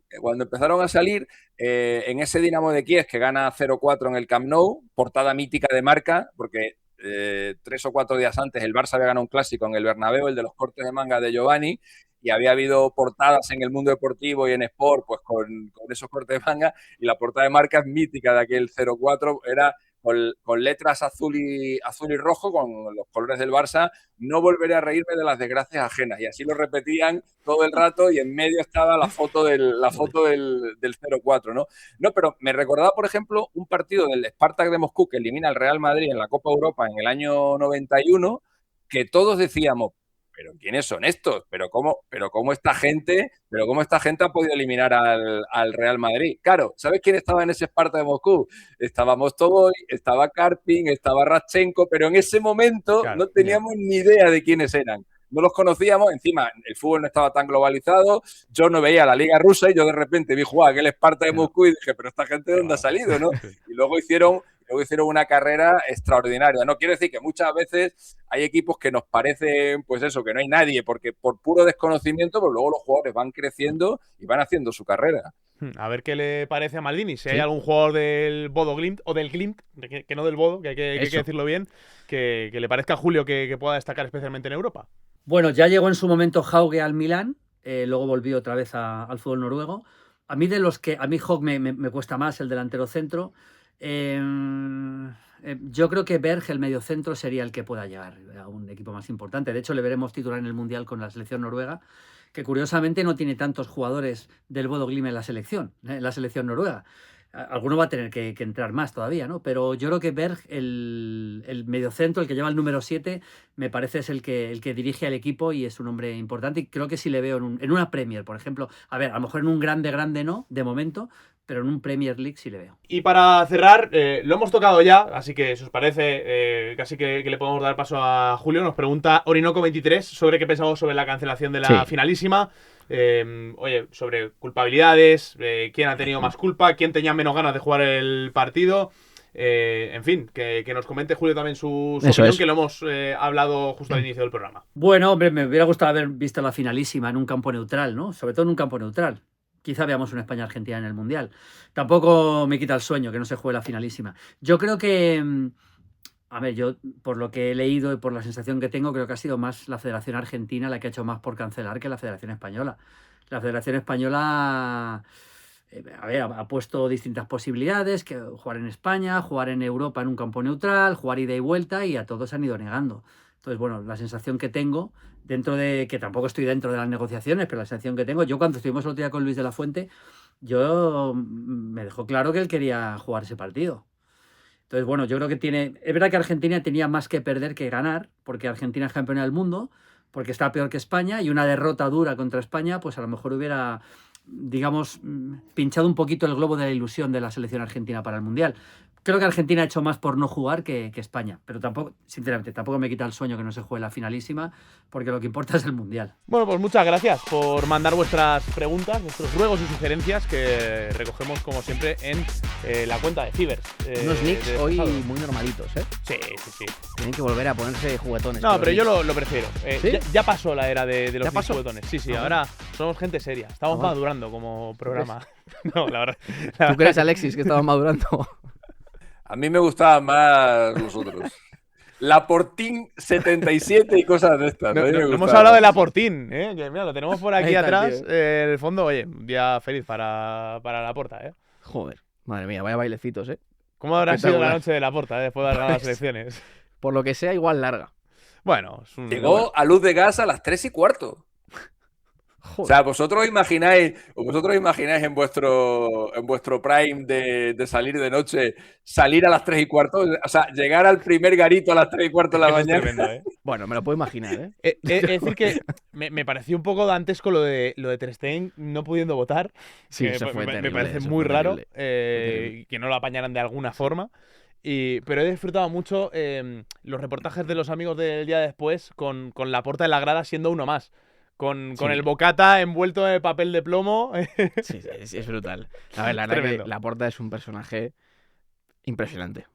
en ese Dinamo de Kiev que gana 0-4 en el Camp Nou, portada mítica de Marca, porque 3 o 4 días antes el Barça había ganado un clásico en el Bernabéu, el de los cortes de manga de Giovanni, y había habido portadas en el Mundo Deportivo y en Sport, pues con esos cortes de manga, y la portada de Marca es mítica de aquel 0-4, era con letras azul y rojo, con los colores del Barça: no volveré a reírme de las desgracias ajenas. Y así lo repetían todo el rato, y en medio estaba la foto del 0-4, ¿no? No, pero me recordaba, por ejemplo, un partido del Spartak de Moscú que elimina al Real Madrid en la Copa Europa en el año 91, que todos decíamos: ¿pero quiénes son estos? ¿Pero cómo esta gente ha podido eliminar al Real Madrid? Claro, ¿sabes quién estaba en ese Spartak de Moscú? Estaba Mostovoy, estaba Karpin, estaba Radchenko, pero en ese momento no teníamos ni idea de quiénes eran. No los conocíamos, encima el fútbol no estaba tan globalizado, yo no veía la Liga Rusa y yo de repente vi jugar aquel Spartak de Moscú y dije: ¿pero esta gente de dónde ha salido, no? Y luego hicieron una carrera extraordinaria. No quiero decir que muchas veces hay equipos que nos parecen, pues eso, que no hay nadie, porque por puro desconocimiento, pues luego los jugadores van creciendo y van haciendo su carrera. A ver qué le parece a Maldini. Si hay algún jugador del Bodo Glimt, o del Glimt, que no del Bodo, que hay que decirlo bien, que le parezca a Julio que pueda destacar especialmente en Europa. Bueno, ya llegó en su momento Hauge al Milán, luego volvió otra vez al fútbol noruego. A mí Hauge me cuesta más, el delantero centro. Yo creo que Berg, el mediocentro, sería el que pueda llegar a un equipo más importante. De hecho, le veremos titular en el Mundial con la selección noruega, que curiosamente no tiene tantos jugadores del Bodo Glimt en la selección noruega. Alguno va a tener que entrar más todavía, ¿no? Pero yo creo que Berg, el mediocentro, el que lleva el número 7, me parece es el que dirige al equipo y es un hombre importante. Y creo que sí le veo en una Premier, por ejemplo. A ver, a lo mejor en un grande no, de momento, pero en un Premier League sí le veo. Y para cerrar, lo hemos tocado ya, así que si os parece, casi que le podemos dar paso a Julio. Nos pregunta Orinoco23 sobre qué pensamos sobre la cancelación de la finalísima. Oye, sobre culpabilidades, quién ha tenido más culpa, quién tenía menos ganas de jugar el partido. En fin, que nos comente Julio también su opinión, que lo hemos hablado justo al inicio del programa. Bueno, hombre, me hubiera gustado haber visto la finalísima en un campo neutral, ¿no? Sobre todo en un campo neutral. Quizá veamos una España-Argentina en el Mundial. Tampoco me quita el sueño que no se juegue la finalísima. Yo creo que... A ver, yo por lo que he leído y por la sensación que tengo, creo que ha sido más la Federación Argentina la que ha hecho más por cancelar que la Federación Española. La Federación Española, a ver, ha puesto distintas posibilidades, que jugar en España, jugar en Europa en un campo neutral, jugar ida y vuelta, y a todos se han ido negando. Entonces, bueno, la sensación que tengo, dentro de que tampoco estoy dentro de las negociaciones, pero la sensación que tengo, yo cuando estuvimos el otro día con Luis de la Fuente, yo me dejó claro que él quería jugar ese partido. Entonces, bueno, yo creo que es verdad que Argentina tenía más que perder que ganar, porque Argentina es campeona del mundo, porque está peor que España, y una derrota dura contra España, pues a lo mejor hubiera, digamos, pinchado un poquito el globo de la ilusión de la selección argentina para el Mundial. Creo que Argentina ha hecho más por no jugar que España, pero tampoco, sinceramente, tampoco me quita el sueño que no se juegue la finalísima, porque lo que importa es el Mundial. Bueno, pues muchas gracias por mandar vuestras preguntas, vuestros ruegos y sugerencias que recogemos como siempre en la cuenta de Cibers. Unos nicks hoy muy normalitos, ¿eh? Sí, sí, sí. Tienen que volver a ponerse juguetones. No, pero yo lo prefiero. ¿Sí? Ya pasó la era de los nicks juguetones. Sí, sí, ahora somos gente seria. Estamos madurando como programa. No, la verdad. ¿Tú crees, Alexis, que estamos madurando? A mí me gustaban más los otros. Laportín 77 y cosas de estas. No hemos hablado de Laportín, ¿eh? Que mira, lo tenemos por aquí atrás. El fondo, oye, un día feliz para Laporta, ¿eh? Joder, madre mía, vaya bailecitos, ¿eh? ¿Cómo habrá sido la noche de Laporta después de ganar las elecciones? Por lo que sea, igual larga. Bueno, llegó a luz de gas a las 3:15. Joder. O sea, vosotros imagináis en vuestro prime de salir de noche, salir a las 3:15, o sea, llegar al primer garito a las 3:15 de la mañana. Es tremendo, ¿eh? Bueno, me lo puedo imaginar, ¿eh? Es decir que me pareció un poco dantesco lo de Ter Stegen no pudiendo votar. Sí, eso fue terrible, me parece muy raro que no lo apañaran de alguna forma. Pero he disfrutado mucho los reportajes de los amigos del día después con Laporta en la grada siendo uno más. Con el bocata envuelto en papel de plomo. Sí, es brutal. A ver, la verdad que Laporta es un personaje impresionante.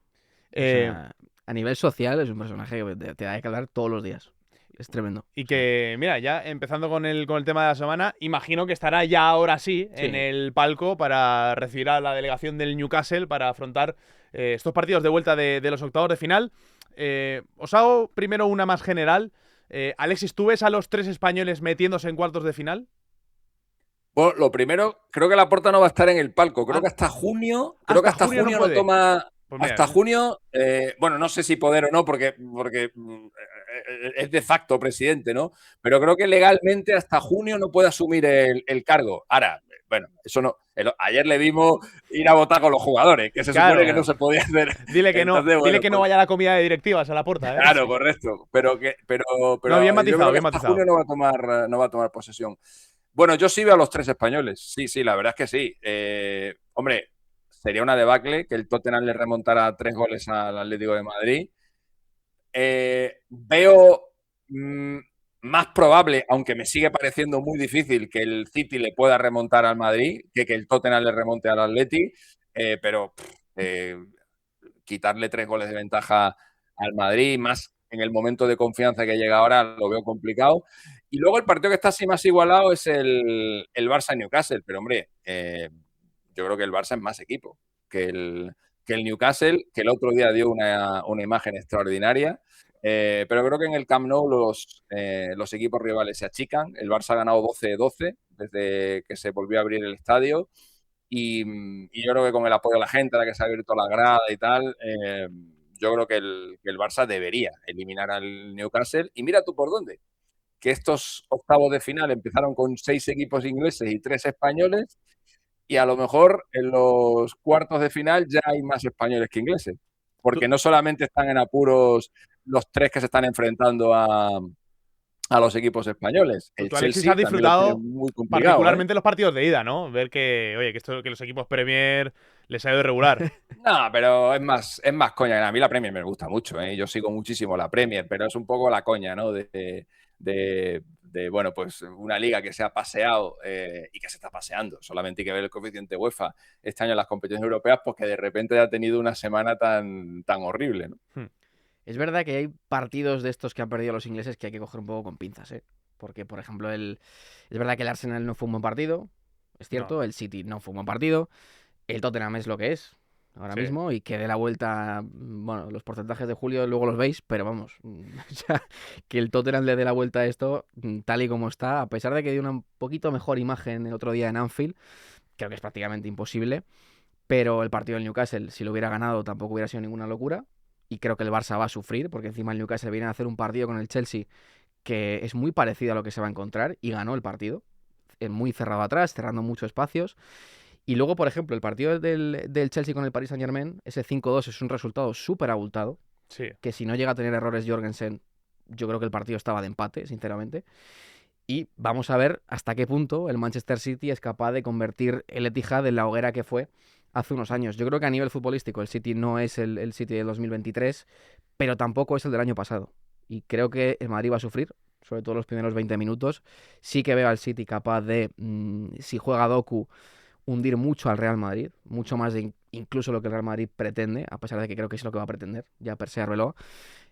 O sea, a nivel social es un personaje que te da que hablar todos los días. Es tremendo. Y que, mira, ya empezando con el tema de la semana, imagino que estará ya ahora sí en el palco para recibir a la delegación del Newcastle para afrontar estos partidos de vuelta de los octavos de final. Os hago primero una más general. Alexis, ¿tú ves a los 3 españoles metiéndose en cuartos de final? Bueno, lo primero, creo que Laporta no va a estar en el palco. Creo que hasta junio. Creo que hasta junio no toma. Pues mira, hasta junio, bueno, no sé si poder o no, porque es de facto presidente, ¿no? Pero creo que legalmente hasta junio no puede asumir el cargo. Ahora, bueno, eso no. Ayer le vimos ir a votar con los jugadores, que se supone que no se podía hacer. Dile que no, entonces, dile que no vaya a la comida de directivas a Laporta, ¿eh? Claro, correcto. Pero no, bien matizado, bien hasta matizado. Junio no va a tomar posesión. Bueno, yo sí veo a los 3 españoles. Sí, la verdad es que sí. Hombre, sería una debacle que el Tottenham le remontara 3 goles al Atlético de Madrid. Veo más probable, aunque me sigue pareciendo muy difícil, que el City le pueda remontar al Madrid, que el Tottenham le remonte al Atleti, pero quitarle 3 goles de ventaja al Madrid, más en el momento de confianza que llega ahora, lo veo complicado. Y luego el partido que está así más igualado es el Barça-Newcastle, pero hombre, yo creo que el Barça es más equipo que el Newcastle, que el otro día dio una imagen extraordinaria. Pero creo que en el Camp Nou los equipos rivales se achican. El Barça ha ganado 12-12 desde que se volvió a abrir el estadio. Y yo creo que con el apoyo de la gente, a la que se ha abierto la grada y tal, yo creo que el Barça debería eliminar al Newcastle. Y mira tú por dónde. que estos octavos de final empezaron con 6 equipos ingleses y 3 españoles, y a lo mejor en los cuartos de final ya hay más españoles que ingleses, porque no solamente están en apuros los 3 que se están enfrentando a los equipos españoles. El Tú, Alexis, Chelsea has disfrutado también lo tiene muy complicado, particularmente los partidos de ida, ¿no? Ver que, oye, que los equipos Premier les ha ido regular. No, pero es más coña. A mí la Premier me gusta mucho, ¿eh? Yo sigo muchísimo la Premier, pero es un poco la coña, ¿no? Bueno, pues una liga que se ha paseado y que se está paseando. Solamente hay que ver el coeficiente UEFA este año en las competiciones europeas, porque de repente ha tenido una semana tan horrible, ¿no? Es verdad que hay partidos de estos que han perdido los ingleses que hay que coger un poco con pinzas, ¿eh? Porque, por ejemplo, es verdad que el Arsenal no fue un buen partido, es cierto, el City no fue un buen partido, el Tottenham es lo que es ahora mismo y que dé la vuelta, bueno, los porcentajes de Julio luego los veis, pero vamos, que el Tottenham le dé la vuelta a esto tal y como está, a pesar de que dio una un poquito mejor imagen el otro día en Anfield, creo que es prácticamente imposible, pero el partido del Newcastle, si lo hubiera ganado, tampoco hubiera sido ninguna locura. Y creo que el Barça va a sufrir, porque encima el Newcastle viene a hacer un partido con el Chelsea que es muy parecido a lo que se va a encontrar, y ganó el partido, muy cerrado atrás, cerrando muchos espacios. Y luego, por ejemplo, el partido del Chelsea con el Paris Saint-Germain, ese 5-2 es un resultado súper abultado, que si no llega a tener errores Jorgensen, yo creo que el partido estaba de empate, sinceramente. Y vamos a ver hasta qué punto el Manchester City es capaz de convertir el Etihad en la hoguera que fue hace unos años. Yo creo que a nivel futbolístico el City no es el City del 2023, pero tampoco es el del año pasado. Y creo que el Madrid va a sufrir, sobre todo los primeros 20 minutos. Sí que veo al City capaz de, si juega Doku, hundir mucho al Real Madrid, mucho más de incluso lo que el Real Madrid pretende, a pesar de que creo que es lo que va a pretender, ya per se Arbeloa,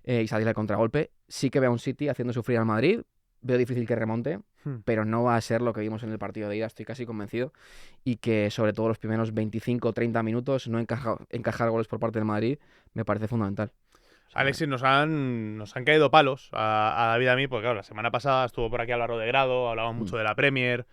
y salir al contragolpe. Sí que veo a un City haciendo sufrir al Madrid. Veo difícil que remonte, pero no va a ser lo que vimos en el partido de ida, estoy casi convencido. Y que sobre todo los primeros 25 o 30 minutos no encajar goles por parte del Madrid me parece fundamental. Alexis, nos han caído palos a David y a mí, porque claro, la semana pasada estuvo por aquí Álvaro de Grado, hablábamos mucho de la Premier,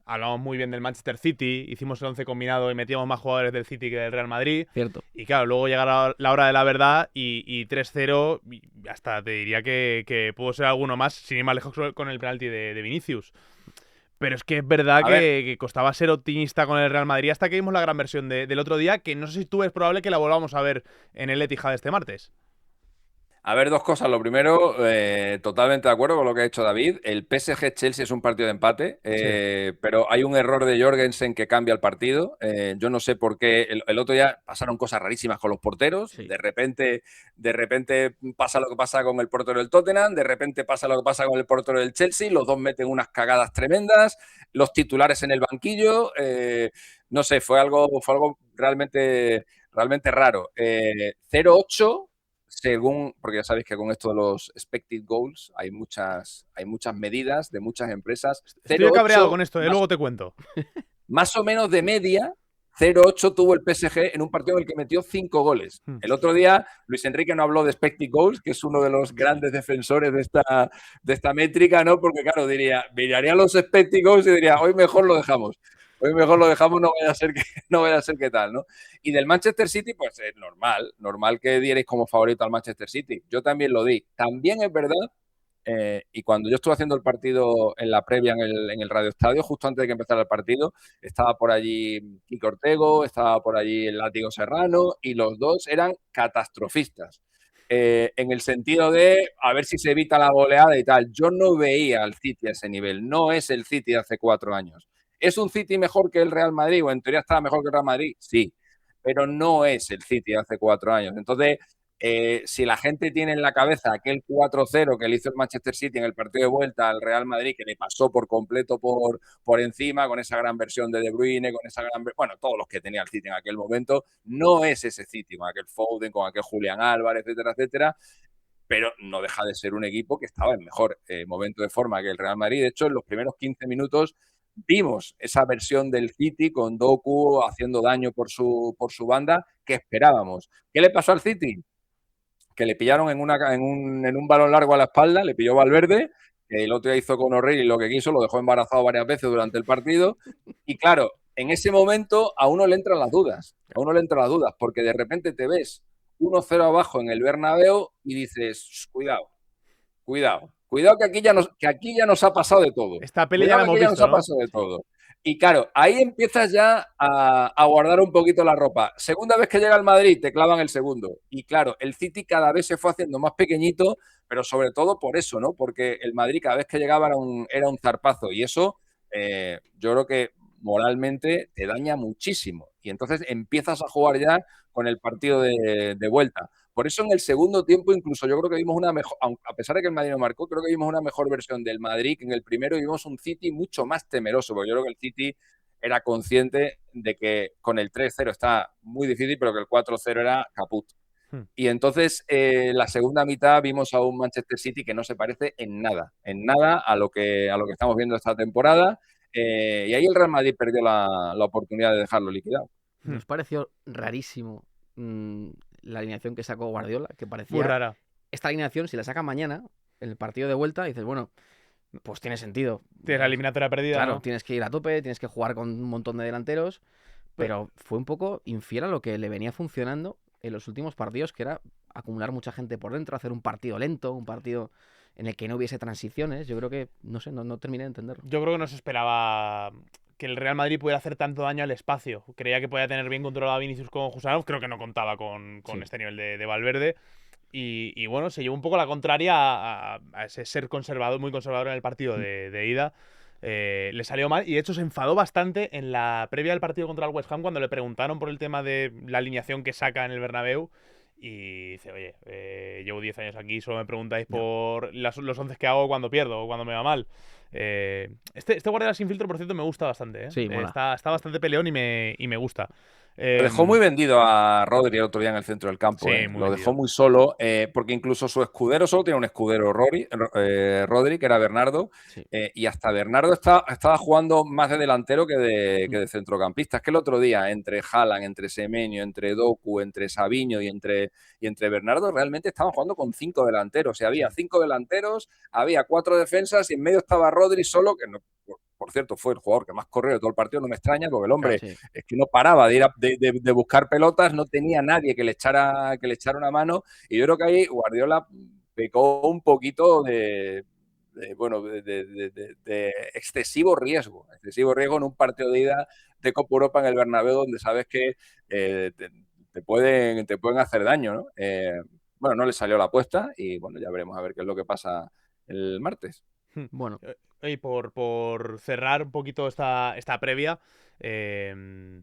hablamos muy bien del Manchester City, hicimos el 11 combinado y metíamos más jugadores del City que del Real Madrid. Cierto. Y claro, luego llega la hora de la verdad y 3-0, y hasta te diría que pudo ser alguno más, sin ir más lejos con el penalti de Vinicius. Pero es que es verdad que costaba ser optimista con el Real Madrid hasta que vimos la gran versión del otro día, que no sé si tú ves probable que la volvamos a ver en el Etihad este martes. A ver, dos cosas. Lo primero, totalmente de acuerdo con lo que ha dicho David. El PSG-Chelsea es un partido de empate, pero hay un error de Jorgensen que cambia el partido. Yo no sé por qué. El otro día pasaron cosas rarísimas con los porteros. Sí. De repente pasa lo que pasa con el portero del Tottenham, de repente pasa lo que pasa con el portero del Chelsea. Los dos meten unas cagadas tremendas. Los titulares en el banquillo. No sé, fue algo realmente raro. 0-8. Según, porque ya sabéis que con esto de los expected goals hay muchas medidas de muchas empresas. Estoy cabreado con esto, luego te cuento. Más o menos de media, 0-8 tuvo el PSG en un partido en el que metió 5 goles. El otro día Luis Enrique no habló de expected goals, que es uno de los grandes defensores de esta métrica, ¿no? Porque claro, miraría los expected goals y diría, hoy mejor lo dejamos. Hoy mejor lo dejamos, no vaya a ser que tal, ¿no? Y del Manchester City, pues es normal que dierais como favorito al Manchester City. Yo también lo di. También es verdad, y cuando yo estuve haciendo el partido en la previa en el Radio Estadio, justo antes de que empezara el partido, estaba por allí Kiko Ortego, estaba por allí el Látigo Serrano, y los dos eran catastrofistas. En el sentido de a ver si se evita la goleada y tal. Yo no veía al City a ese nivel. No es el City de hace 4 años. ¿Es un City mejor que el Real Madrid? ¿O en teoría estaba mejor que el Real Madrid? Sí, pero no es el City de hace 4 años. Entonces, si la gente tiene en la cabeza aquel 4-0 que le hizo el Manchester City en el partido de vuelta al Real Madrid, que le pasó por completo por encima, con esa gran versión de De Bruyne, con esa todos los que tenía el City en aquel momento, no es ese City, con aquel Foden, con aquel Julián Álvarez, etcétera, etcétera, pero no deja de ser un equipo que estaba en mejor momento de forma que el Real Madrid. De hecho, en los primeros 15 minutos vimos esa versión del City con Doku haciendo daño por su banda que esperábamos. ¿Qué le pasó al City? Que le pillaron en un balón largo a la espalda, le pilló Valverde, el otro día hizo con O'Reilly lo que quiso, lo dejó embarazado varias veces durante el partido, y claro, en ese momento a uno le entran las dudas, porque de repente te ves 1-0 abajo en el Bernabéu y dices, cuidado, Cuidado que aquí ya nos ha pasado de todo. Esta pelea ya la hemos visto, nos ha pasado de todo. Y claro, ahí empiezas ya a guardar un poquito la ropa. Segunda vez que llega al Madrid, te clavan el segundo. Y claro, el City cada vez se fue haciendo más pequeñito, pero sobre todo por eso, ¿no? Porque el Madrid cada vez que llegaba era un zarpazo. Y eso, yo creo que moralmente te daña muchísimo. Y entonces empiezas a jugar ya con el partido de vuelta. Por eso en el segundo tiempo incluso yo creo que vimos una mejor, a pesar de que el Madrid no marcó, creo que vimos una mejor versión del Madrid que en el primero y vimos un City mucho más temeroso, porque yo creo que el City era consciente de que con el 3-0 está muy difícil, pero que el 4-0 era caput. Y entonces la segunda mitad vimos a un Manchester City que no se parece en nada a lo que estamos viendo esta temporada. Y ahí el Real Madrid perdió la oportunidad de dejarlo liquidado. Nos pareció rarísimo la alineación que sacó Guardiola, que parecía... Muy rara. Esta alineación, si la saca mañana, en el partido de vuelta, dices, bueno, pues tiene sentido. Tienes la eliminatoria perdida, Claro, ¿no? tienes que ir a tope, tienes que jugar con un montón de delanteros, pero fue un poco infiel a lo que le venía funcionando en los últimos partidos, que era acumular mucha gente por dentro, hacer un partido lento, un partido en el que no hubiese transiciones. Yo creo que, no sé, no terminé de entenderlo. Yo creo que no se esperaba que el Real Madrid pudiera hacer tanto daño al espacio. Creía que podía tener bien controlado a Vinicius con Jusanov. Creo que no contaba con este nivel de Valverde. Y bueno, se llevó un poco la contraria a ese ser conservador, muy conservador en el partido de ida. Le salió mal y de hecho se enfadó bastante en la previa del partido contra el West Ham cuando le preguntaron por el tema de la alineación que saca en el Bernabéu. Y dice, oye, llevo 10 años aquí, solo me preguntáis por los 11 que hago cuando pierdo o cuando me va mal. Este Guardiola sin filtro, por cierto, me gusta bastante. Sí, mola. Está bastante peleón y me gusta. Lo dejó muy vendido a Rodri el otro día en el centro del campo. Sí, Lo dejó muy solo, porque incluso su escudero solo tiene un escudero, Rodri, que era Bernardo. Sí. Y hasta Bernardo estaba jugando más de delantero que de centrocampista. Es que el otro día, entre Haaland, entre Semenyo, entre Doku, entre Savinho y entre Bernardo, realmente estaban jugando con 5 delanteros. O sea, había 5 delanteros, había 4 defensas y en medio estaba Rodri solo, que no. Por cierto, fue el jugador que más corrió de todo el partido, no me extraña, porque el hombre es que no paraba de buscar pelotas, no tenía nadie que le echara una mano, y yo creo que ahí Guardiola pecó un poquito de excesivo riesgo en un partido de ida de Copa Europa en el Bernabéu, donde sabes que te pueden hacer daño, ¿no? Bueno, no le salió la apuesta y bueno, ya veremos a ver qué es lo que pasa el martes. Bueno. Y por cerrar un poquito esta previa, que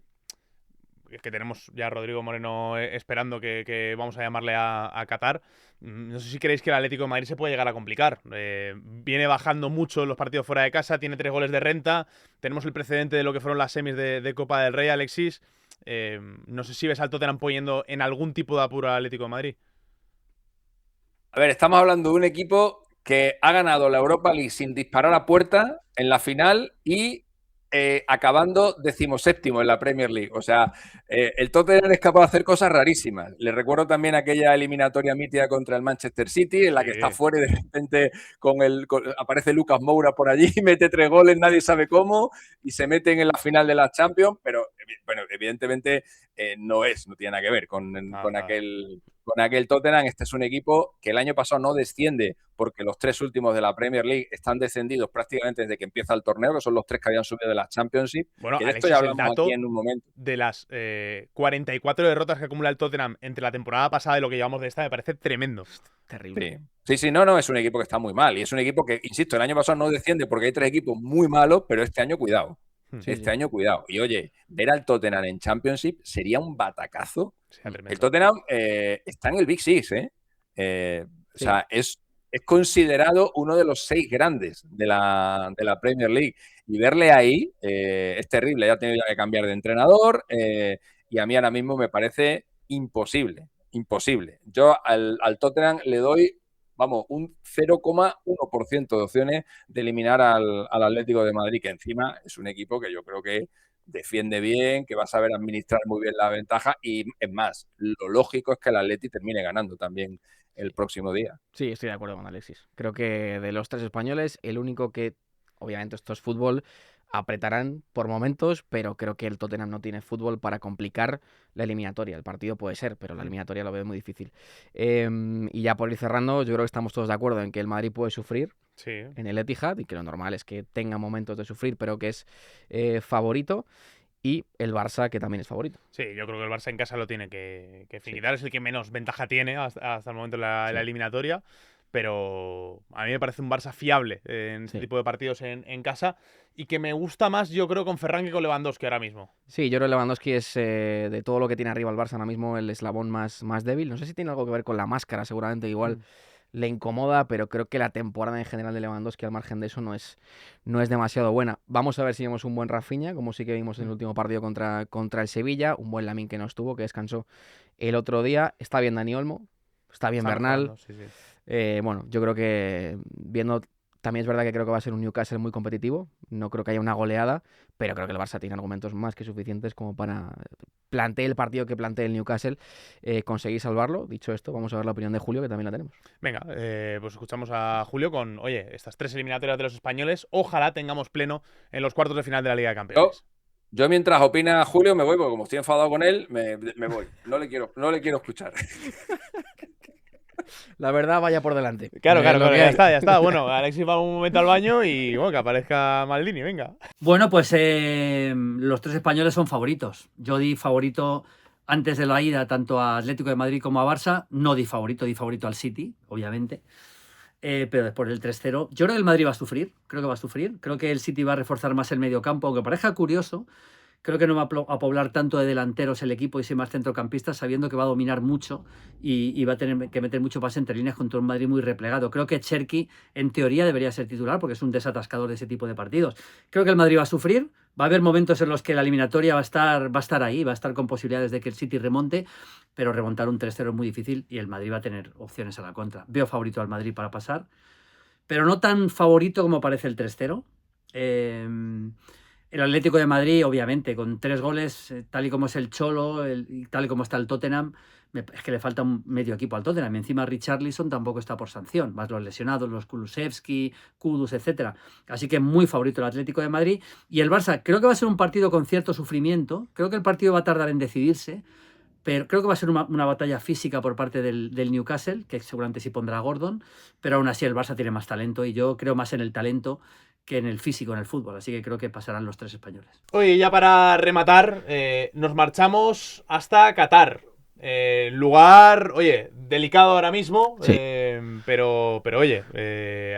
tenemos ya a Rodrigo Moreno esperando que vamos a llamarle a Qatar. No sé si creéis que el Atlético de Madrid se puede llegar a complicar. Viene bajando mucho los partidos fuera de casa, tiene 3 goles de renta. Tenemos el precedente de lo que fueron las semis de Copa del Rey, Alexis. No sé si ves al Tottenham poniendo en algún tipo de apuro al Atlético de Madrid. A ver, estamos hablando de un equipo que ha ganado la Europa League sin disparar a puerta en la final y acabando 17º en la Premier League. O sea, el Tottenham es capaz de hacer cosas rarísimas. Les recuerdo también aquella eliminatoria mítica contra el Manchester City, en la que está fuera y de repente aparece Lucas Moura por allí, mete 3 goles, nadie sabe cómo, y se meten en la final de la Champions, pero bueno, evidentemente no tiene nada que ver con aquel Tottenham. Este es un equipo que el año pasado no desciende porque los 3 últimos de la Premier League están descendidos prácticamente desde que empieza el torneo, que son los 3 que habían subido de la Championship. Bueno, de Alexis, esto ya hablamos el dato aquí en un momento. De las 44 derrotas que acumula el Tottenham entre la temporada pasada y lo que llevamos de esta, me parece tremendo. Terrible. Sí, no, es un equipo que está muy mal. Y es un equipo que, insisto, el año pasado no desciende porque hay 3 equipos muy malos, pero este año cuidado. Año cuidado. Y oye, ver al Tottenham en Championship sería un batacazo. El Tottenham está en el Big Six, O sea, es considerado uno de los 6 grandes de la Premier League. Y verle ahí es terrible. Ya ha tenido que cambiar de entrenador y a mí ahora mismo me parece imposible. Yo al Tottenham le doy, un 0,1% de opciones de eliminar al Atlético de Madrid, que encima es un equipo que yo creo que defiende bien, que va a saber administrar muy bien la ventaja y, es más, lo lógico es que el Atleti termine ganando también el próximo día. Sí, estoy de acuerdo con Alexis. Creo que de los 3 españoles, el único que, obviamente esto es fútbol, apretarán por momentos, pero creo que el Tottenham no tiene fútbol para complicar la eliminatoria. El partido puede ser, pero la eliminatoria lo veo muy difícil. Y ya por ir cerrando, yo creo que estamos todos de acuerdo en que el Madrid puede sufrir en el Etihad y que lo normal es que tenga momentos de sufrir, pero que es favorito. Y el Barça, que también es favorito. Sí, yo creo que el Barça en casa lo tiene que finiquitar. Es el que menos ventaja tiene hasta el momento en la eliminatoria. Pero a mí me parece un Barça fiable en este tipo de partidos en casa. Y que me gusta más, yo creo, con Ferran que con Lewandowski ahora mismo. Sí, yo creo que Lewandowski es de todo lo que tiene arriba el Barça ahora mismo el eslabón más débil. No sé si tiene algo que ver con la máscara, seguramente igual le incomoda, pero creo que la temporada en general de Lewandowski, al margen de eso, no es demasiado buena. Vamos a ver si vemos un buen Rafinha, como sí que vimos en el último partido contra el Sevilla, un buen Lamine que no estuvo, que descansó el otro día. Está bien Dani Olmo, está bien Bernal. Bueno, yo creo que viendo... También es verdad que creo que va a ser un Newcastle muy competitivo. No creo que haya una goleada, pero creo que el Barça tiene argumentos más que suficientes como para plantear el partido que plantee el Newcastle, conseguir salvarlo. Dicho esto, vamos a ver la opinión de Julio, que también la tenemos. Venga, pues escuchamos a Julio con, oye, estas 3 eliminatorias de los españoles, ojalá tengamos pleno en los cuartos de final de la Liga de Campeones. Yo mientras opina Julio me voy, porque como estoy enfadado con él, me voy. No le quiero escuchar. La verdad, vaya por delante. Claro, ya está. Bueno, Alexis va un momento al baño y bueno, que aparezca Maldini, venga. Bueno, pues los 3 españoles son favoritos. Yo di favorito antes de la ida tanto a Atlético de Madrid como a Barça. No di favorito al City, obviamente. Pero después del 3-0, yo creo que el Madrid va a sufrir. Creo que el City va a reforzar más el mediocampo, aunque parezca curioso. Creo que no va a poblar tanto de delanteros el equipo y sin más centrocampistas, sabiendo que va a dominar mucho y va a tener que meter mucho pase entre líneas contra un Madrid muy replegado. Creo que Cherki, en teoría, debería ser titular porque es un desatascador de ese tipo de partidos. Creo que el Madrid va a sufrir. Va a haber momentos en los que la eliminatoria va a estar ahí, va a estar con posibilidades de que el City remonte, pero remontar un 3-0 es muy difícil y el Madrid va a tener opciones a la contra. Veo favorito al Madrid para pasar, pero no tan favorito como parece el 3-0. El Atlético de Madrid, obviamente, con 3 goles, tal y como es el Cholo, y tal y como está el Tottenham, es que le falta un medio equipo al Tottenham. Y encima Richarlison tampoco está por sanción, más los lesionados, los Kulusevski, Kudus, etc. Así que muy favorito el Atlético de Madrid. Y el Barça, creo que va a ser un partido con cierto sufrimiento. Creo que el partido va a tardar en decidirse, pero creo que va a ser una batalla física por parte del Newcastle, que seguramente sí pondrá a Gordon, pero aún así el Barça tiene más talento y yo creo más en el talento que en el físico, en el fútbol. Así que creo que pasarán los 3 españoles. Oye, ya para rematar, nos marchamos hasta Qatar. Lugar, oye, delicado ahora mismo, sí. pero oye,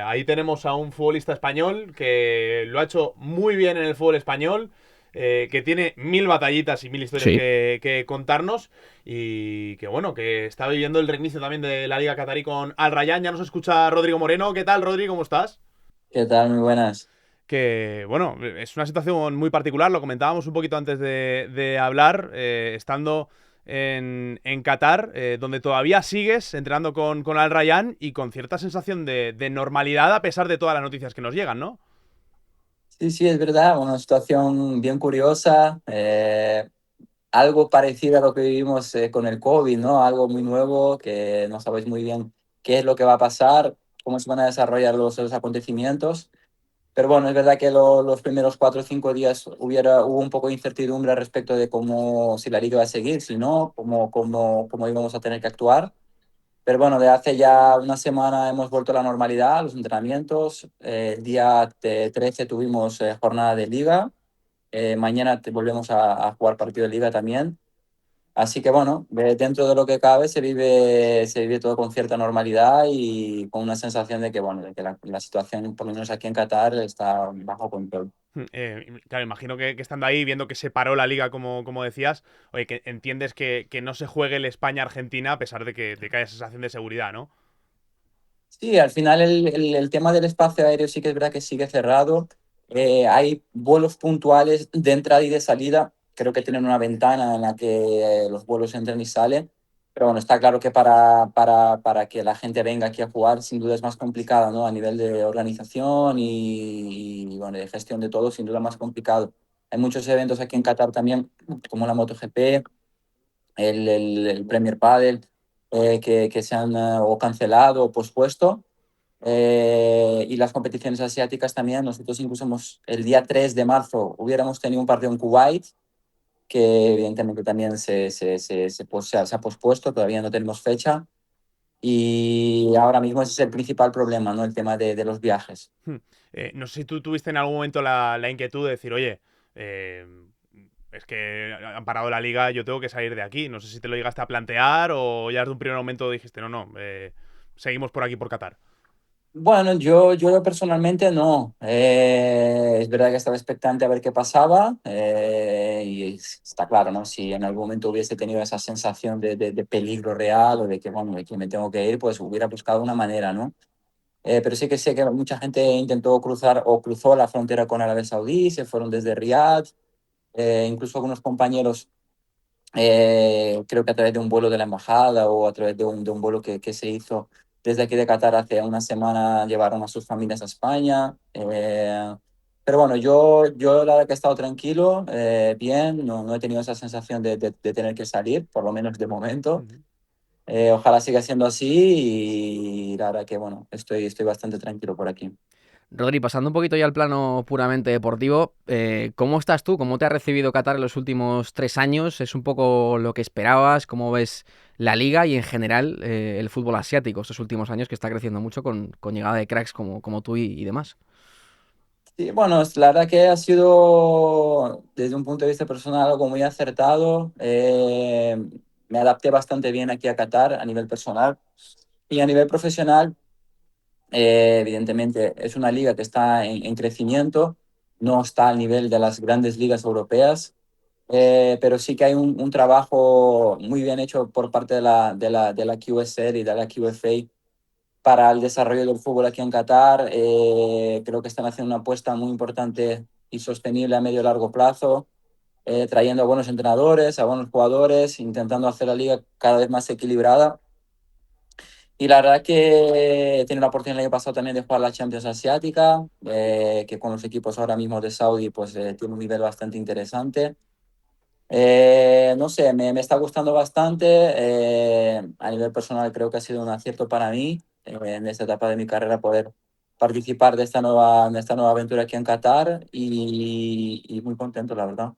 ahí tenemos a un futbolista español que lo ha hecho muy bien en el fútbol español, que tiene 1000 batallitas y 1000 historias que contarnos y que bueno, que está viviendo el reinicio también de la Liga Qatarí con Al Rayyan. Ya nos escucha Rodrigo Moreno. ¿Qué tal, Rodrigo? ¿Cómo estás? ¿Qué tal? Muy buenas. Que, bueno, es una situación muy particular, lo comentábamos un poquito antes de hablar, estando en Qatar, donde todavía sigues entrenando con Al Rayyan y con cierta sensación de normalidad a pesar de todas las noticias que nos llegan, ¿no? Sí, es verdad, una situación bien curiosa, algo parecido a lo que vivimos con el COVID, ¿no? Algo muy nuevo, que no sabéis muy bien qué es lo que va a pasar, cómo se van a desarrollar los acontecimientos. Pero bueno, es verdad que los primeros 4 o 5 días hubo un poco de incertidumbre respecto de si la liga va a seguir, si no, cómo íbamos a tener que actuar. Pero bueno, de hace ya una semana hemos vuelto a la normalidad, los entrenamientos. El día 13 tuvimos jornada de liga. Mañana volvemos a jugar partido de liga también. Así que bueno, dentro de lo que cabe se vive todo con cierta normalidad y con una sensación de que, bueno, de que la situación, por lo menos aquí en Qatar, está bajo control. Claro, imagino que estando ahí, viendo que se paró la liga, como decías, oye, que entiendes que no se juegue el España-Argentina a pesar de que haya sensación de seguridad, ¿no? Sí, al final el tema del espacio aéreo sí que es verdad que sigue cerrado. Hay vuelos puntuales de entrada y de salida. Creo que tienen una ventana en la que los vuelos entran y salen. Pero bueno, está claro que para que la gente venga aquí a jugar, sin duda es más complicado, ¿no? A nivel de organización bueno, de gestión de todo, sin duda más complicado. Hay muchos eventos aquí en Qatar también, como la MotoGP, el Premier Padel, que se han o cancelado o pospuesto. y las competiciones asiáticas también. Nosotros incluso el día 3 de marzo hubiéramos tenido un partido en Kuwait, que evidentemente también se ha pospuesto, todavía no tenemos fecha. Y ahora mismo ese es el principal problema, ¿no? El tema de los viajes. No sé si tú tuviste en algún momento la inquietud de decir, oye, es que han parado la liga, yo tengo que salir de aquí. No sé si te lo llegaste a plantear o ya desde un primer momento dijiste, no, seguimos por aquí por Qatar. Bueno, yo personalmente no. Es verdad que estaba expectante a ver qué pasaba, y está claro, ¿no? Si en algún momento hubiese tenido esa sensación de peligro real o de que, bueno, de que me tengo que ir, pues hubiera buscado una manera, ¿no? Pero sí que sé que mucha gente intentó cruzar o cruzó la frontera con Arabia Saudí, se fueron desde Riyadh, incluso algunos compañeros, creo que a través de un vuelo de la embajada o a través de un vuelo que se hizo desde aquí de Qatar hace una semana, llevaron a sus familias a España. Pero bueno, yo la verdad que he estado tranquilo, bien, no he tenido esa sensación de tener que salir, por lo menos de momento. Ojalá siga siendo así y la verdad que bueno, estoy bastante tranquilo por aquí. Rodri, pasando un poquito ya al plano puramente deportivo, ¿cómo estás tú? ¿Cómo te ha recibido Qatar en los últimos 3 años? ¿Es un poco lo que esperabas? ¿Cómo ves la liga y en general el fútbol asiático estos últimos años que está creciendo mucho con llegada de cracks como tú y demás? Sí, bueno, la verdad que ha sido, desde un punto de vista personal, algo muy acertado. Me adapté bastante bien aquí a Qatar a nivel personal y a nivel profesional. Evidentemente, es una liga que está en crecimiento, no está al nivel de las grandes ligas europeas, pero sí que hay un trabajo muy bien hecho por parte de la QSL y de la QFA para el desarrollo del fútbol aquí en Qatar. Creo que están haciendo una apuesta muy importante y sostenible a medio y largo plazo, trayendo a buenos entrenadores, a buenos jugadores, intentando hacer la liga cada vez más equilibrada. Y la verdad que tiene la oportunidad el año pasado también de jugar la Champions Asiática, que con los equipos ahora mismo de Saudi pues tiene un nivel bastante interesante. No sé, me está gustando bastante. A nivel personal creo que ha sido un acierto para mí, en esta etapa de mi carrera, poder participar de esta nueva aventura aquí en Qatar y muy contento, la verdad.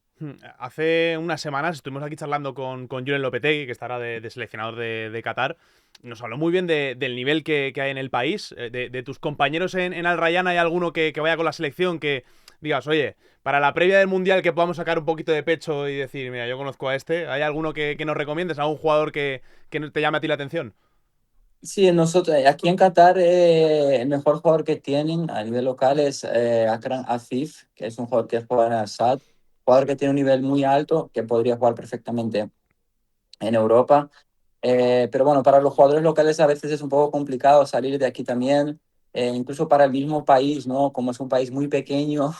Hace unas semanas estuvimos aquí charlando con Julen Lopetegui, que estará de seleccionador de Qatar. Nos habló muy bien del nivel que hay en el país. De tus compañeros en Al Rayyan, ¿hay alguno que vaya con la selección que digas, oye, para la previa del Mundial que podamos sacar un poquito de pecho y decir, mira, yo conozco a este? ¿Hay alguno que nos recomiendes? ¿Algún jugador que te llame a ti la atención? Sí, nosotros aquí en Qatar, el mejor jugador que tienen a nivel local es Akram Afif, que es un jugador que juega en Al-Sadd, jugador que tiene un nivel muy alto, que podría jugar perfectamente en Europa. Pero bueno, para los jugadores locales a veces es un poco complicado salir de aquí también, incluso para el mismo país, ¿no? Como es un país muy pequeño,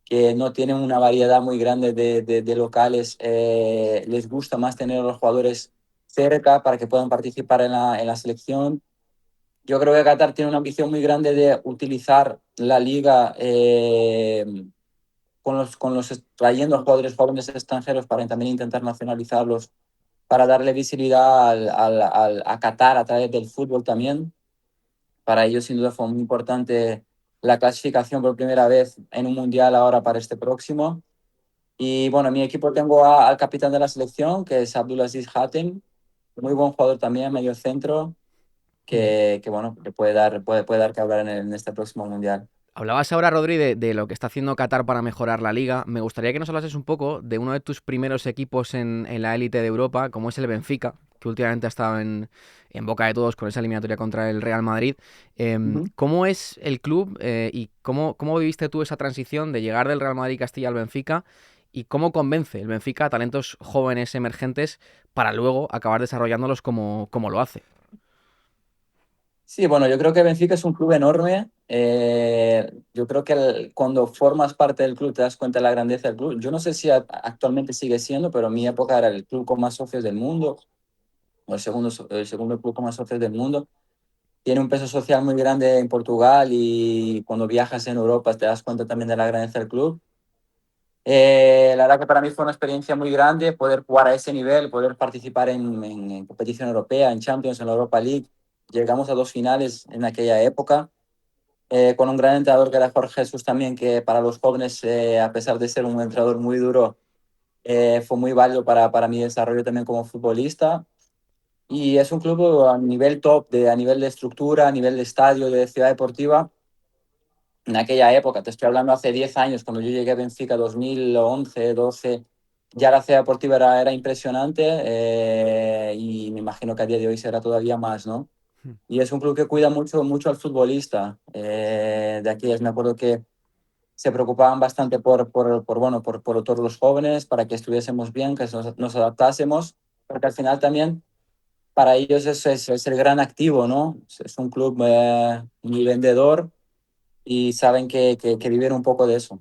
que no tienen una variedad muy grande de locales, les gusta más tener a los jugadores cerca para que puedan participar en la selección. Yo creo que Qatar tiene una ambición muy grande de utilizar la liga, trayendo a jugadores jóvenes extranjeros para también intentar nacionalizarlos, para darle visibilidad a Qatar a través del fútbol también. Para ellos, sin duda, fue muy importante la clasificación por primera vez en un mundial ahora para este próximo. Y bueno, en mi equipo tengo al capitán de la selección, que es Abdulaziz Hatem, muy buen jugador también, medio centro, que bueno, que puede dar que hablar en este próximo mundial. Hablabas ahora, Rodri, de lo que está haciendo Qatar para mejorar la liga. Me gustaría que nos hablases un poco de uno de tus primeros equipos en la élite de Europa, como es el Benfica, que últimamente ha estado en boca de todos con esa eliminatoria contra el Real Madrid. Ujú. ¿Cómo es el club y cómo viviste tú esa transición de llegar del Real Madrid Castilla al Benfica? ¿Y cómo convence el Benfica a talentos jóvenes emergentes para luego acabar desarrollándolos como lo hace? Sí, bueno, yo creo que Benfica es un club enorme. Yo creo que cuando formas parte del club te das cuenta de la grandeza del club. Yo no sé si actualmente sigue siendo, pero en mi época era el club con más socios del mundo, o el segundo club con más socios del mundo. Tiene un peso social muy grande en Portugal y cuando viajas en Europa te das cuenta también de la grandeza del club. La verdad que para mí fue una experiencia muy grande poder jugar a ese nivel, poder participar en competición europea, en Champions, en la Europa League. llegamos a 2 finales en aquella época, con un gran entrenador que era Jorge Jesús también, que para los jóvenes, a pesar de ser un entrenador muy duro, fue muy válido para mi desarrollo también como futbolista. Y es un club a nivel top, a nivel de estructura, a nivel de estadio, de ciudad deportiva. En aquella época, te estoy hablando hace 10 años, cuando yo llegué a Benfica, 2011, 12, ya la ciudad deportiva era impresionante, y me imagino que a día de hoy será todavía más, ¿no? Y es un club que cuida mucho, mucho al futbolista. De aquí me acuerdo que se preocupaban bastante por todos los jóvenes, para que estuviésemos bien, que nos adaptásemos, porque al final también para ellos es el gran activo, ¿no? Es un club muy vendedor, y saben que viven un poco de eso.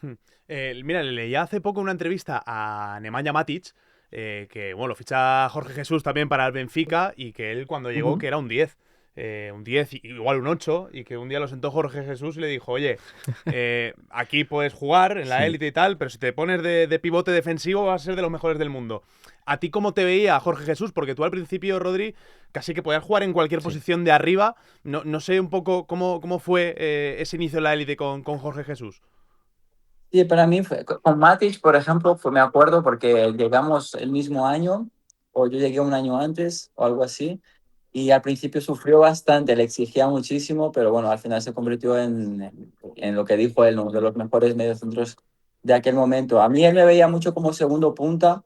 Hmm. Mira, le leía hace poco una entrevista a Nemanja Matic, que bueno, lo ficha Jorge Jesús también para el Benfica, y que él cuando llegó que era un 10. Un 10, igual un 8, y que un día lo sentó Jorge Jesús y le dijo, oye, aquí puedes jugar en la élite y tal, pero si te pones de pivote defensivo vas a ser de los mejores del mundo. ¿A ti cómo te veía Jorge Jesús? Porque tú al principio, Rodri, casi que podías jugar en cualquier posición de arriba. No sé un poco cómo fue ese inicio en la élite con Jorge Jesús. Sí, para mí, con Matic, por ejemplo, me acuerdo porque llegamos el mismo año, o yo llegué un año antes, o algo así, y al principio sufrió bastante, le exigía muchísimo, pero bueno, al final se convirtió en lo que dijo él, uno de los mejores mediocentros de aquel momento. A mí él me veía mucho como segundo punta,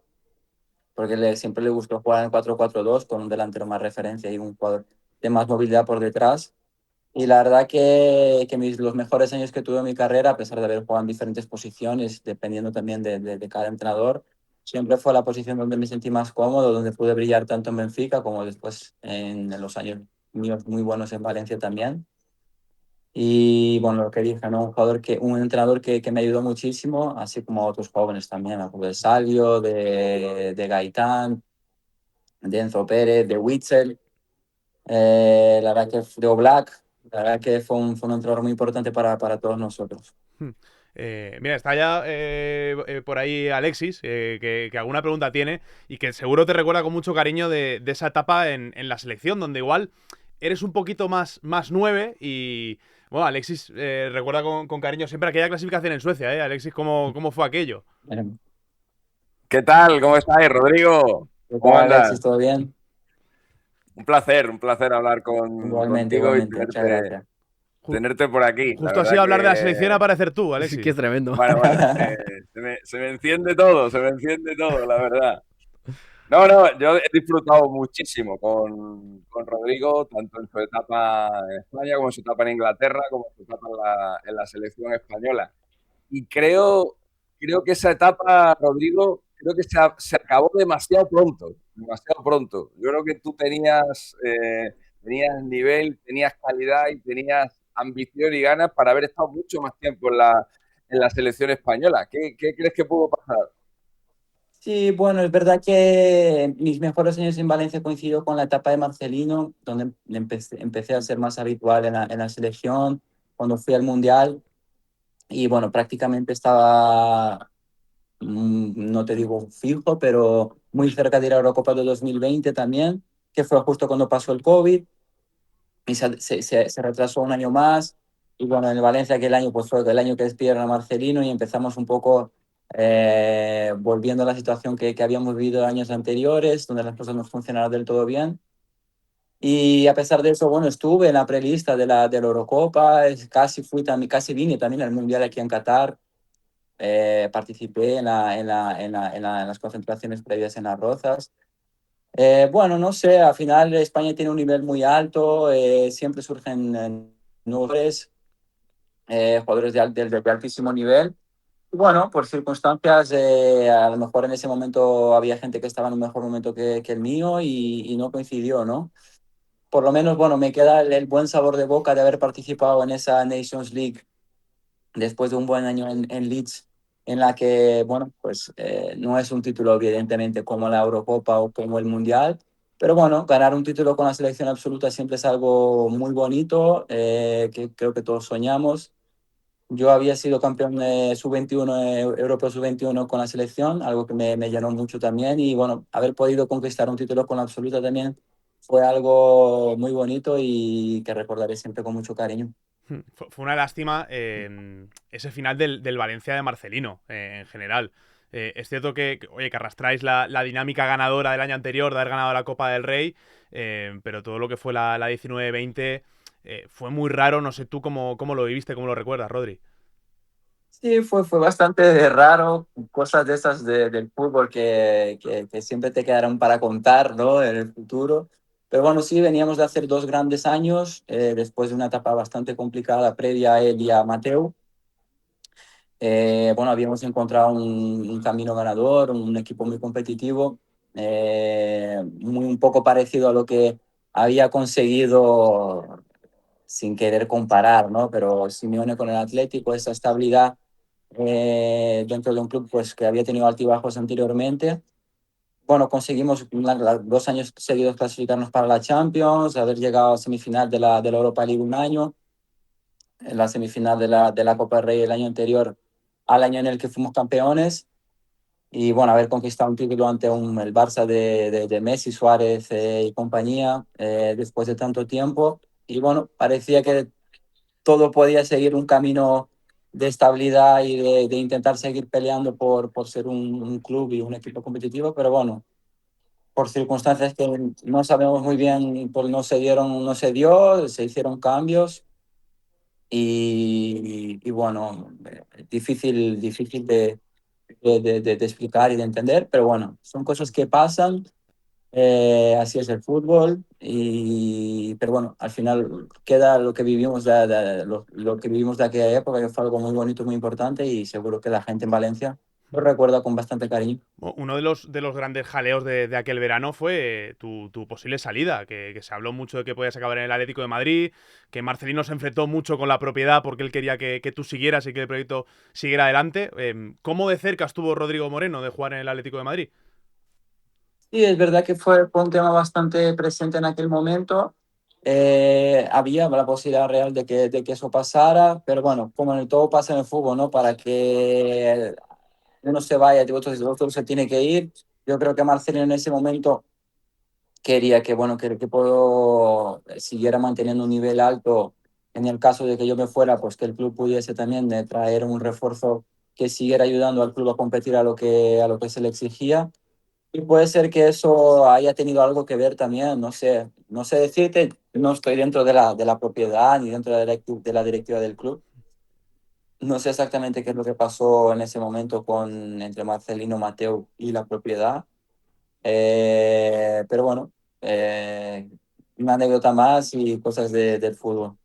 porque siempre le gustó jugar en 4-4-2 con un delantero más referencia y un jugador de más movilidad por detrás. Y la verdad que los mejores años que tuve en mi carrera, a pesar de haber jugado en diferentes posiciones, dependiendo también de cada entrenador, siempre fue la posición donde me sentí más cómodo, donde pude brillar tanto en Benfica como después en los años míos muy buenos en Valencia también. Y bueno, lo que dije, ¿no? Un entrenador que me ayudó muchísimo, así como otros jóvenes también, me acuerdo de Salvio, de Gaitán, de Enzo Pérez, de Witzel. La verdad que de Oblak, la verdad que fue un entrenador muy importante para todos nosotros. Hmm. Mira, está ya por ahí Alexis, que alguna pregunta tiene y que seguro te recuerda con mucho cariño de esa etapa en la selección, donde igual eres un poquito más 9 y... Bueno, Alexis recuerda con cariño siempre aquella clasificación en Suecia, ¿eh? Alexis, ¿cómo fue aquello? ¿Qué tal? ¿Cómo estáis, Rodrigo? ¿Qué ¿Cómo tal, andas? Alexis? ¿Todo bien? Un placer hablar Igualmente, contigo y igualmente. Muchas gracias. tenerte por aquí. La Justo así verdad hablar de la que, selección aparecer tú, Sí que Alexis. es tremendo. bueno, se me enciende todo, la verdad. No, yo he disfrutado muchísimo con Rodrigo, tanto en su etapa en España como en su etapa en Inglaterra, como en su etapa en la selección española. Y creo que esa etapa, Rodrigo, creo que se acabó demasiado pronto, demasiado pronto. Yo creo que tú tenías nivel, tenías calidad y tenías ambición y ganas para haber estado mucho más tiempo en la selección española. ¿Qué crees que pudo pasar? Sí, bueno, es verdad que mis mejores años en Valencia coincidió con la etapa de Marcelino, donde empecé a ser más habitual en la selección, cuando fui al Mundial. Y bueno, prácticamente estaba, no te digo fijo, pero muy cerca de ir a Eurocopa de 2020 también, que fue justo cuando pasó el COVID, y se retrasó un año más. Y bueno, en el Valencia aquel año pues fue el año que despidieron a Marcelino, y empezamos un poco volviendo a la situación que habíamos vivido años anteriores, donde las cosas no funcionaron del todo bien. Y a pesar de eso, bueno, estuve en la prelista de la Eurocopa, casi vine también al Mundial aquí en Qatar. Participé en las concentraciones previas en Las Rozas. Bueno, no sé, al final España tiene un nivel muy alto, siempre surgen jugadores, de altísimo nivel. Y bueno, por circunstancias, a lo mejor en ese momento había gente que estaba en un mejor momento que el mío, y no coincidió, ¿no? Por lo menos, bueno, me queda el buen sabor de boca de haber participado en esa Nations League después de un buen año en Leeds, en la que, bueno, pues no es un título evidentemente como la Eurocopa o como el Mundial, pero bueno, ganar un título con la selección absoluta siempre es algo muy bonito, que creo que todos soñamos. Yo había sido campeón sub-21, europeo sub-21 con la selección, algo que me llenó mucho también, y bueno, haber podido conquistar un título con la absoluta también fue algo muy bonito y que recordaré siempre con mucho cariño. Fue una lástima ese final del Valencia de Marcelino, en general. Es cierto oye, que arrastráis la dinámica ganadora del año anterior de haber ganado la Copa del Rey, pero todo lo que fue la 19-20 fue muy raro. No sé tú cómo lo viviste, cómo lo recuerdas, Rodri. Sí, fue bastante raro, cosas de esas del fútbol que siempre te quedarán para contar, ¿no? En el futuro. Pero bueno, sí, veníamos de hacer 2 grandes años, después de una etapa bastante complicada previa a él y a Mateu. Bueno, habíamos encontrado un camino ganador, un equipo muy competitivo, muy un poco parecido a lo que había conseguido sin querer comparar, ¿no? Pero Simeone con el Atlético, esa estabilidad dentro de un club pues, que había tenido altibajos anteriormente. Bueno, conseguimos 2 años seguidos clasificarnos para la Champions, haber llegado a semifinal de la Europa League un año, en la semifinal de la Copa del Rey el año anterior al año en el que fuimos campeones. Y bueno, haber conquistado un título ante el Barça de Messi, Suárez y compañía después de tanto tiempo. Y bueno, parecía que todo podía seguir un camino de estabilidad y de intentar seguir peleando por ser un club y un equipo competitivo, pero bueno, por circunstancias que no sabemos muy bien, pues no se dieron, no se dio, se hicieron cambios y bueno, difícil de explicar y de entender, pero bueno, son cosas que pasan, así es el fútbol, pero bueno, al final queda lo que vivimos lo que vivimos de aquella época, que fue algo muy bonito, muy importante y seguro que la gente en Valencia lo recuerda con bastante cariño. Uno de los grandes jaleos de aquel verano fue tu posible salida, que se habló mucho de que podías acabar en el Atlético de Madrid, que Marcelino se enfrentó mucho con la propiedad porque él quería que tú siguieras y que el proyecto siguiera adelante. ¿Cómo de cerca estuvo Rodrigo Moreno de jugar en el Atlético de Madrid? Sí, es verdad que fue un tema bastante presente en aquel momento. Había la posibilidad real de que eso pasara, pero bueno, como en todo pasa en el fútbol, ¿no? Para que uno se vaya y otro se tiene que ir. Yo creo que Marcelo en ese momento quería que, bueno, que el equipo siguiera manteniendo un nivel alto. En el caso de que yo me fuera, pues que el club pudiese también traer un refuerzo que siguiera ayudando al club a competir a lo que se le exigía. Y puede ser que eso haya tenido algo que ver también, no sé decirte, no estoy dentro de la propiedad ni dentro de la directiva del club. No sé exactamente qué es lo que pasó en ese momento entre Marcelino Mateu y la propiedad, pero bueno, una anécdota más y cosas del fútbol.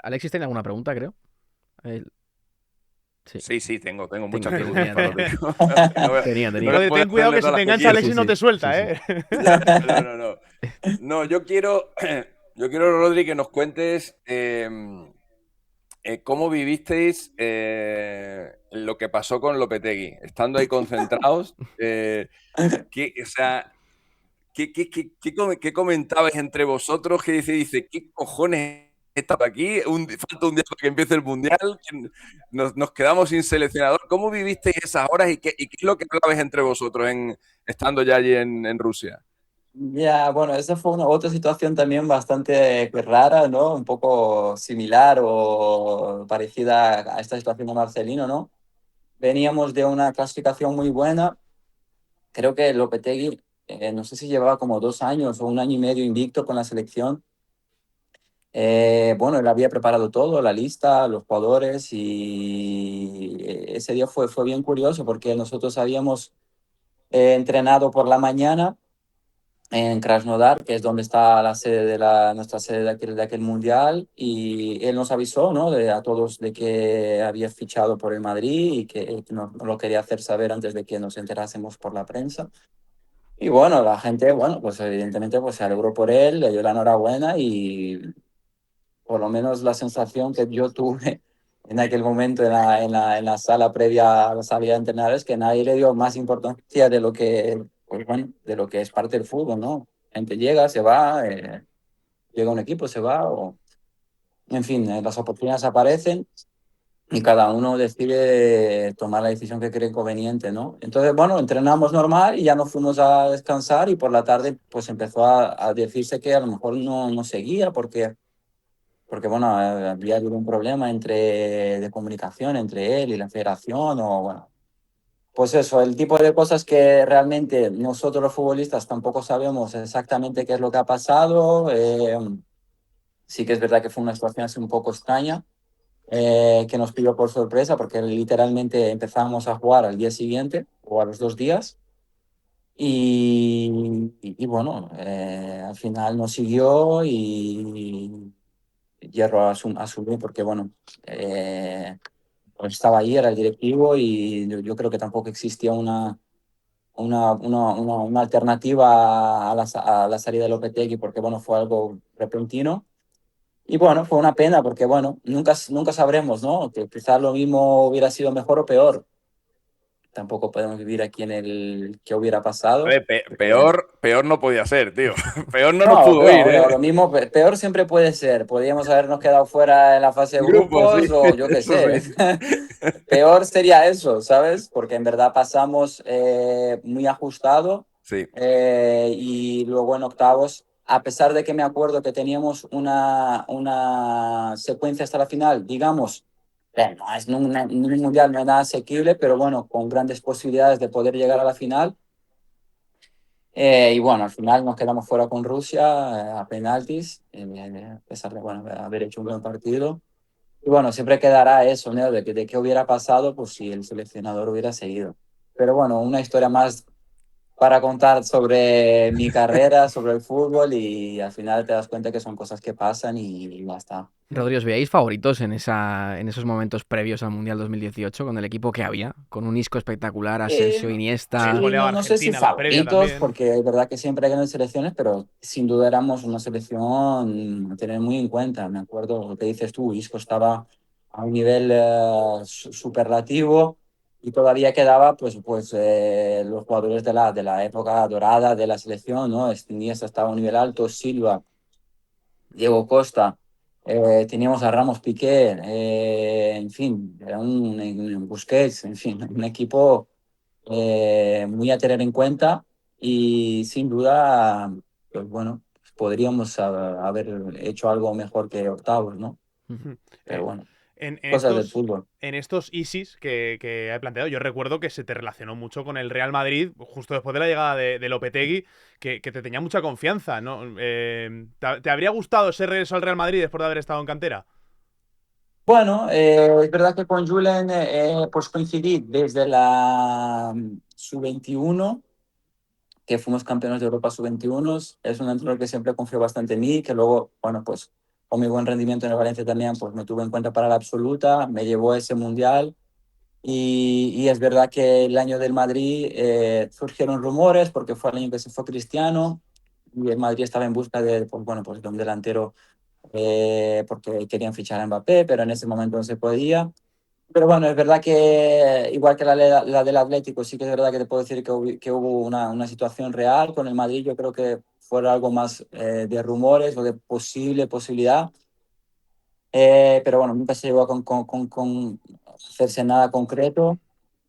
Alexis tiene alguna pregunta, creo. Eh, sí. Sí, tengo muchas Tenía, preguntas para Rodrigo. tenía. No Rodri, voy a ten cuidado hacerle que si todas te las que engancha quiero. Alexis no te suelta, sí. ¿eh? Ya, no. No, yo quiero, Rodri, que nos cuentes cómo vivisteis lo que pasó con Lopetegui, estando ahí concentrados. O sea, ¿qué comentabais entre vosotros? Que dice, ¿qué cojones está aquí? Falta un día para que empiece el Mundial, nos quedamos sin seleccionador. ¿Cómo vivisteis esas horas y qué es lo que hablabais entre vosotros estando ya allí en Rusia? Ya, bueno, esa fue una otra situación también bastante rara, ¿no? Un poco similar o parecida a esta situación de Marcelino, ¿no? Veníamos de una clasificación muy buena. Creo que Lopetegui, no sé si llevaba como 2 años o un año y medio invicto con la selección. Bueno, él había preparado todo, la lista, los jugadores y ese día fue bien curioso porque nosotros habíamos entrenado por la mañana en Krasnodar, que es donde está la sede nuestra sede de aquel mundial, y él nos avisó, ¿no? A todos de que había fichado por el Madrid y que no lo quería hacer saber antes de que nos enterásemos por la prensa. Y bueno, la gente, bueno, pues evidentemente pues se alegró por él, le dio la enhorabuena y por lo menos la sensación que yo tuve en aquel momento en la sala previa a la salida de entrenar es que nadie le dio más importancia de lo que, pues bueno, de lo que es parte del fútbol, ¿no? Gente llega, se va, llega un equipo, se va, en fin, las oportunidades aparecen y cada uno decide tomar la decisión que cree conveniente, ¿no? Entonces, bueno, entrenamos normal y ya nos fuimos a descansar y por la tarde pues empezó a decirse que a lo mejor no seguía porque bueno, había habido un problema de comunicación entre él y la federación o bueno. Pues eso, el tipo de cosas que realmente nosotros los futbolistas tampoco sabemos exactamente qué es lo que ha pasado. Sí que es verdad que fue una situación así un poco extraña, que nos pilló por sorpresa porque literalmente empezábamos a jugar al día siguiente o a los 2 días. Y bueno, al final no siguió y Hierro asumió porque bueno, pues estaba ahí, era el directivo y yo creo que tampoco existía una alternativa a la salida de Lopetegui porque bueno, fue algo repentino. Y bueno, fue una pena porque bueno, nunca sabremos, ¿no? Que quizás lo mismo hubiera sido mejor o peor. Tampoco podemos vivir aquí en el que hubiera A pasado. ver, peor no podía ser, tío. Peor no nos No, pudo ir, pero lo ¿eh? mismo, peor siempre puede ser. Podríamos habernos quedado fuera en la fase de Grupo, sí, grupos o yo qué eso sé. sí. Peor sería eso, ¿sabes? Porque en verdad pasamos muy ajustado Sí, y luego en octavos, a pesar de que me acuerdo que teníamos una secuencia hasta la final, digamos, no es un mundial, no es nada asequible, pero bueno, con grandes posibilidades de poder llegar a la final. Y bueno, al final nos quedamos fuera con Rusia a penaltis, a pesar de bueno, haber hecho un buen partido. Y bueno, siempre quedará eso, ¿no? De qué hubiera pasado pues, si el seleccionador hubiera seguido. Pero bueno, una historia más para contar sobre mi carrera, sobre el fútbol y al final te das cuenta que son cosas que pasan y ya está. Rodri, ¿os veíais favoritos en esos momentos previos al Mundial 2018 con el equipo que había? Con un Isco espectacular, Asensio, Habéis Iniesta. Sí, goleado a no sé si Argentina en la previa favoritos, también. porque es verdad que siempre hay grandes selecciones, pero sin duda éramos una selección a tener muy en cuenta. Me acuerdo lo que dices tú, Isco estaba a un nivel superlativo y todavía quedaba los jugadores de la época dorada de la selección, ¿no? Iniesta estaba a un nivel alto, Silva, Diego Costa, teníamos a Ramos Piqué, en fin, era un Busquets, en fin, un equipo muy a tener en cuenta y sin duda, pues bueno, podríamos haber hecho algo mejor que octavos, ¿no? Pero Eh, bueno, en cosas del estos, fútbol. en estos ISIS que he planteado, yo recuerdo que se te relacionó mucho con el Real Madrid justo después de la llegada de Lopetegui, que te tenía mucha confianza, ¿no? ¿Te habría gustado ese regreso al Real Madrid después de haber estado en cantera? Bueno, es verdad que con Julen pues coincidí desde la sub-21 que fuimos campeones de Europa sub-21. Es un entrenador que siempre confió bastante en mí, que luego, bueno, pues con mi buen rendimiento en el Valencia también, pues me tuvo en cuenta para la absoluta, me llevó a ese mundial. Y es verdad que el año del Madrid surgieron rumores porque fue el año que se fue Cristiano y el Madrid estaba en busca pues, bueno, pues de un delantero porque querían fichar a Mbappé, pero en ese momento no se podía. Pero bueno, es verdad que igual que la del Atlético, sí que es verdad que te puedo decir que hubo una situación real con el Madrid. Yo creo que fue algo más de rumores o de posibilidad. Pero bueno, nunca se llegó a con hacerse nada concreto.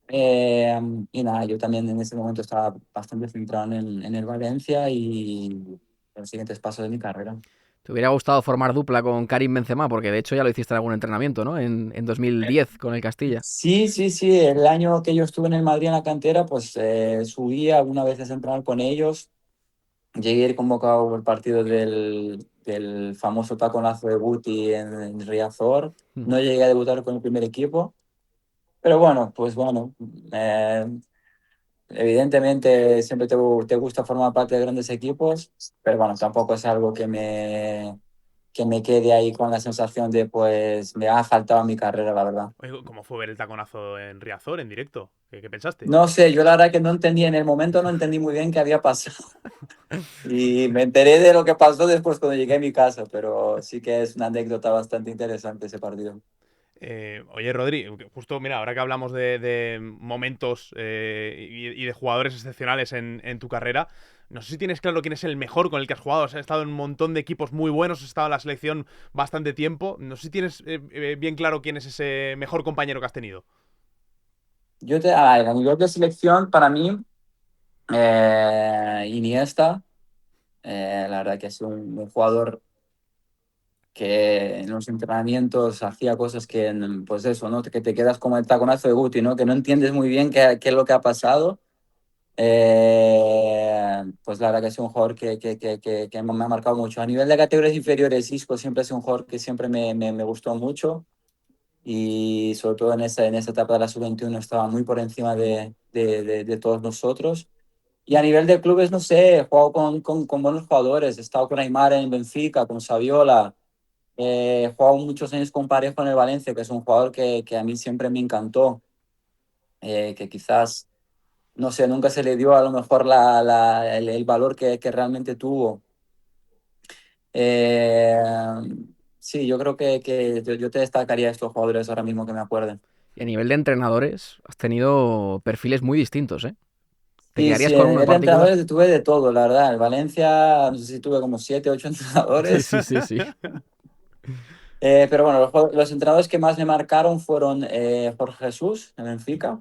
Eh, y nada, yo también en ese momento estaba bastante centrado en el Valencia y los siguientes pasos de mi carrera. ¿Te hubiera gustado formar dupla con Karim Benzema? Porque de hecho ya lo hiciste en algún entrenamiento, ¿no? En 2010 con el Castilla. Sí, sí, sí. El año que yo estuve en el Madrid en la cantera, pues subí algunas veces a entrenar con ellos. Llegué a ir convocado por el partido del famoso taconazo de Guti en Riazor. Mm. No llegué a debutar con el primer equipo, pero bueno, pues bueno, evidentemente siempre te gusta formar parte de grandes equipos, pero bueno, tampoco es algo que me quede ahí con la sensación de pues me ha faltado mi carrera, la verdad. Oye, ¿cómo fue ver el taconazo en Riazor, en directo? ¿Qué pensaste? No sé, yo la verdad que no entendí, en el momento no entendí muy bien qué había pasado. Y me enteré de lo que pasó después cuando llegué a mi casa, pero sí que es una anécdota bastante interesante ese partido. Oye, Rodri, justo mira, ahora que hablamos de momentos y de jugadores excepcionales en tu carrera, No sé si tienes claro quién es el mejor con el que has jugado. O sea, has estado en un montón de equipos muy buenos, has estado en la selección bastante tiempo. No sé si tienes bien claro quién es ese mejor compañero que has tenido. A nivel de selección, para mí, Iniesta, la verdad que es un jugador que en los entrenamientos hacía cosas que, pues eso, ¿no? Que te quedas como el taconazo de Guti, ¿no? Que no entiendes muy bien qué es lo que ha pasado. Pues la verdad que es un jugador que me ha marcado mucho. A nivel de categorías inferiores, Isco siempre es un jugador que siempre me gustó mucho y sobre todo en esa etapa de la sub-21 estaba muy por encima de todos nosotros. Y a nivel de clubes, no sé, he jugado con buenos jugadores. He estado con Aimar en Benfica, con Saviola. He jugado muchos años con Parejo en el Valencia, que es un jugador que a mí siempre me encantó. Que quizás, no sé, nunca se le dio a lo mejor el valor que realmente tuvo. Eh, sí, yo creo que yo te destacaría estos jugadores ahora mismo que me acuerden. Y a nivel de entrenadores, has tenido perfiles muy distintos, ¿eh? ¿Te Sí, quedarías sí, a con uno en nivel de particular? entrenadores tuve de todo, la verdad. En Valencia, no sé si tuve como 7, 8 Sí, entrenadores. sí, sí, sí. Pero bueno, los entrenadores que más me marcaron fueron Jorge Jesús en Benfica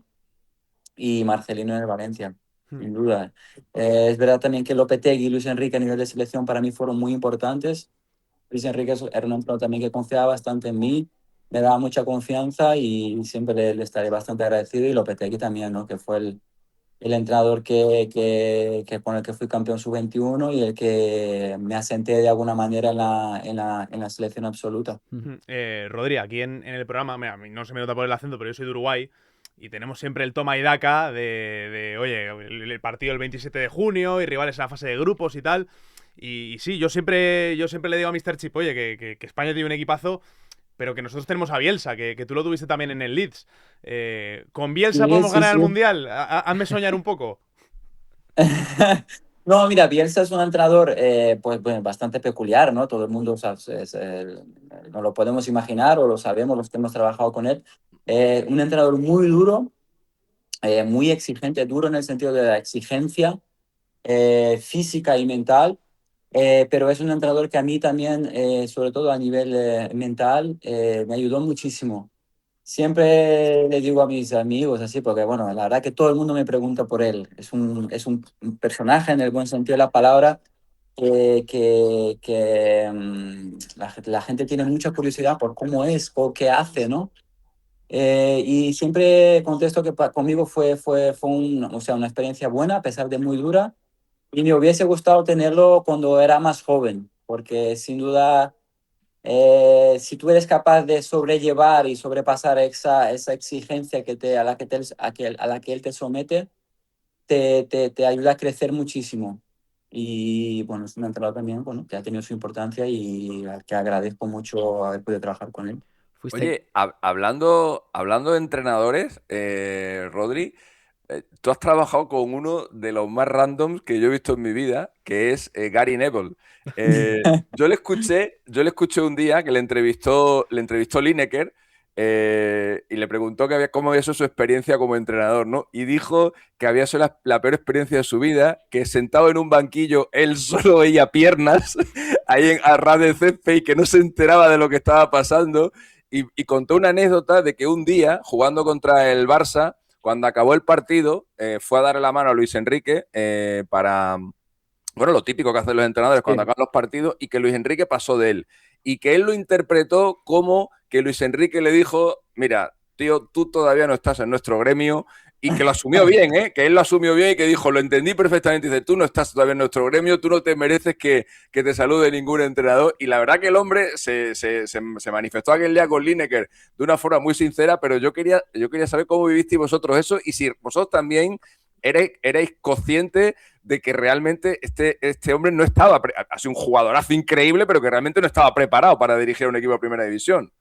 y Marcelino en el Valencia, sin duda. Es verdad también que Lopetegui y Luis Enrique a nivel de selección para mí fueron muy importantes. Luis Enrique era un entrenador también que confiaba bastante en mí, me daba mucha confianza y siempre le estaré bastante agradecido. Y Lopetegui también, ¿no? Que fue el entrenador con el que fui campeón sub-21 y el que me asenté de alguna manera en la selección absoluta. Rodri, aquí en el programa, mira, a mí no se me nota por el acento, pero yo soy de Uruguay y tenemos siempre el toma y daca oye, el partido el 27 de junio y rivales en la fase de grupos y tal. Y sí, yo siempre le digo a Mr. Chip, oye, que España tiene un equipazo, pero que nosotros tenemos a Bielsa, que tú lo tuviste también en el Leeds. ¿Con Bielsa Sí, podemos sí, ganar el sí. Mundial? Hazme soñar un poco. No, mira, Bielsa es un entrenador pues, bastante peculiar, ¿no? Todo el mundo no lo podemos imaginar o lo sabemos los que hemos trabajado con él. Un entrenador muy duro, muy exigente, duro en el sentido de la exigencia física y mental, pero es un entrenador que a mí también, sobre todo a nivel mental, me ayudó muchísimo. Siempre le digo a mis amigos así, porque bueno, la verdad que todo el mundo me pregunta por él. Es un personaje en el buen sentido de la palabra la gente tiene mucha curiosidad por cómo es o qué hace, ¿no? Y siempre contesto que conmigo fue o sea, una experiencia buena, a pesar de muy dura, y me hubiese gustado tenerlo cuando era más joven, porque sin duda si tú eres capaz de sobrellevar y sobrepasar esa exigencia a la que él te somete, te ayuda a crecer muchísimo. Y bueno, es un entrenador también, bueno, que ha tenido su importancia y al que agradezco mucho haber podido trabajar con él. Fuiste... Oye, hablando de entrenadores, Rodri, tú has trabajado con uno de los más randoms que yo he visto en mi vida, que es Gary Neville. Yo le escuché un día que le entrevistó Lineker y le preguntó cómo había sido su experiencia como entrenador, ¿no? Y dijo que había sido la peor experiencia de su vida, que sentado en un banquillo él solo veía piernas ahí a ras de césped y que no se enteraba de lo que estaba pasando. Y contó una anécdota de que un día, jugando contra el Barça, cuando acabó el partido, fue a darle la mano a Luis Enrique para, bueno, lo típico que hacen los entrenadores cuando Sí. acaban los partidos, y que Luis Enrique pasó de él. Y que él lo interpretó como que Luis Enrique le dijo, mira, tío, tú todavía no estás en nuestro gremio, y que lo asumió bien, ¿eh? Que él lo asumió bien y que dijo, lo entendí perfectamente, dice, tú no estás todavía en nuestro gremio, tú no te mereces que te salude ningún entrenador. Y la verdad que el hombre se manifestó aquel día con Lineker de una forma muy sincera, pero yo quería saber cómo vivisteis vosotros eso y si vosotros también erais conscientes de que realmente este hombre no estaba, ha sido un jugadorazo increíble, pero que realmente no estaba preparado para dirigir a un equipo de primera división.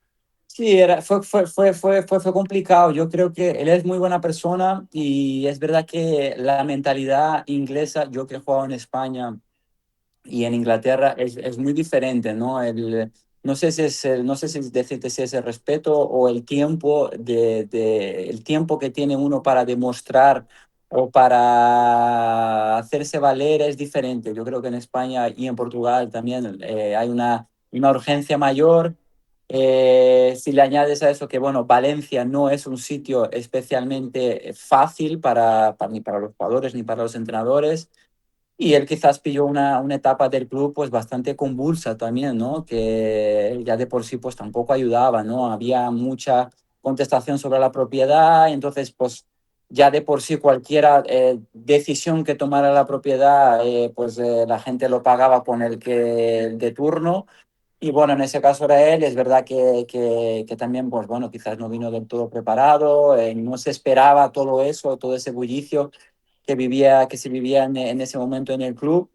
Sí, fue complicado. Yo creo que él es muy buena persona y es verdad que la mentalidad inglesa, yo que he jugado en España y en Inglaterra, es muy diferente, ¿no? No sé si decirte si es el respeto o el tiempo el tiempo que tiene uno para demostrar o para hacerse valer es diferente. Yo creo que en España y en Portugal también hay una urgencia mayor. Si le añades a eso que, bueno, Valencia no es un sitio especialmente fácil ni para los jugadores ni para los entrenadores. Y él quizás pilló una etapa del club pues bastante convulsa también, ¿no? Que ya de por sí pues tampoco ayudaba, ¿no? Había mucha contestación sobre la propiedad, y entonces pues ya de por sí cualquier decisión que tomara la propiedad, la gente lo pagaba con el de turno. Y bueno, en ese caso era él, es verdad que también, pues bueno, quizás no vino del todo preparado, no se esperaba todo eso, todo ese bullicio que se vivía en ese momento en el club.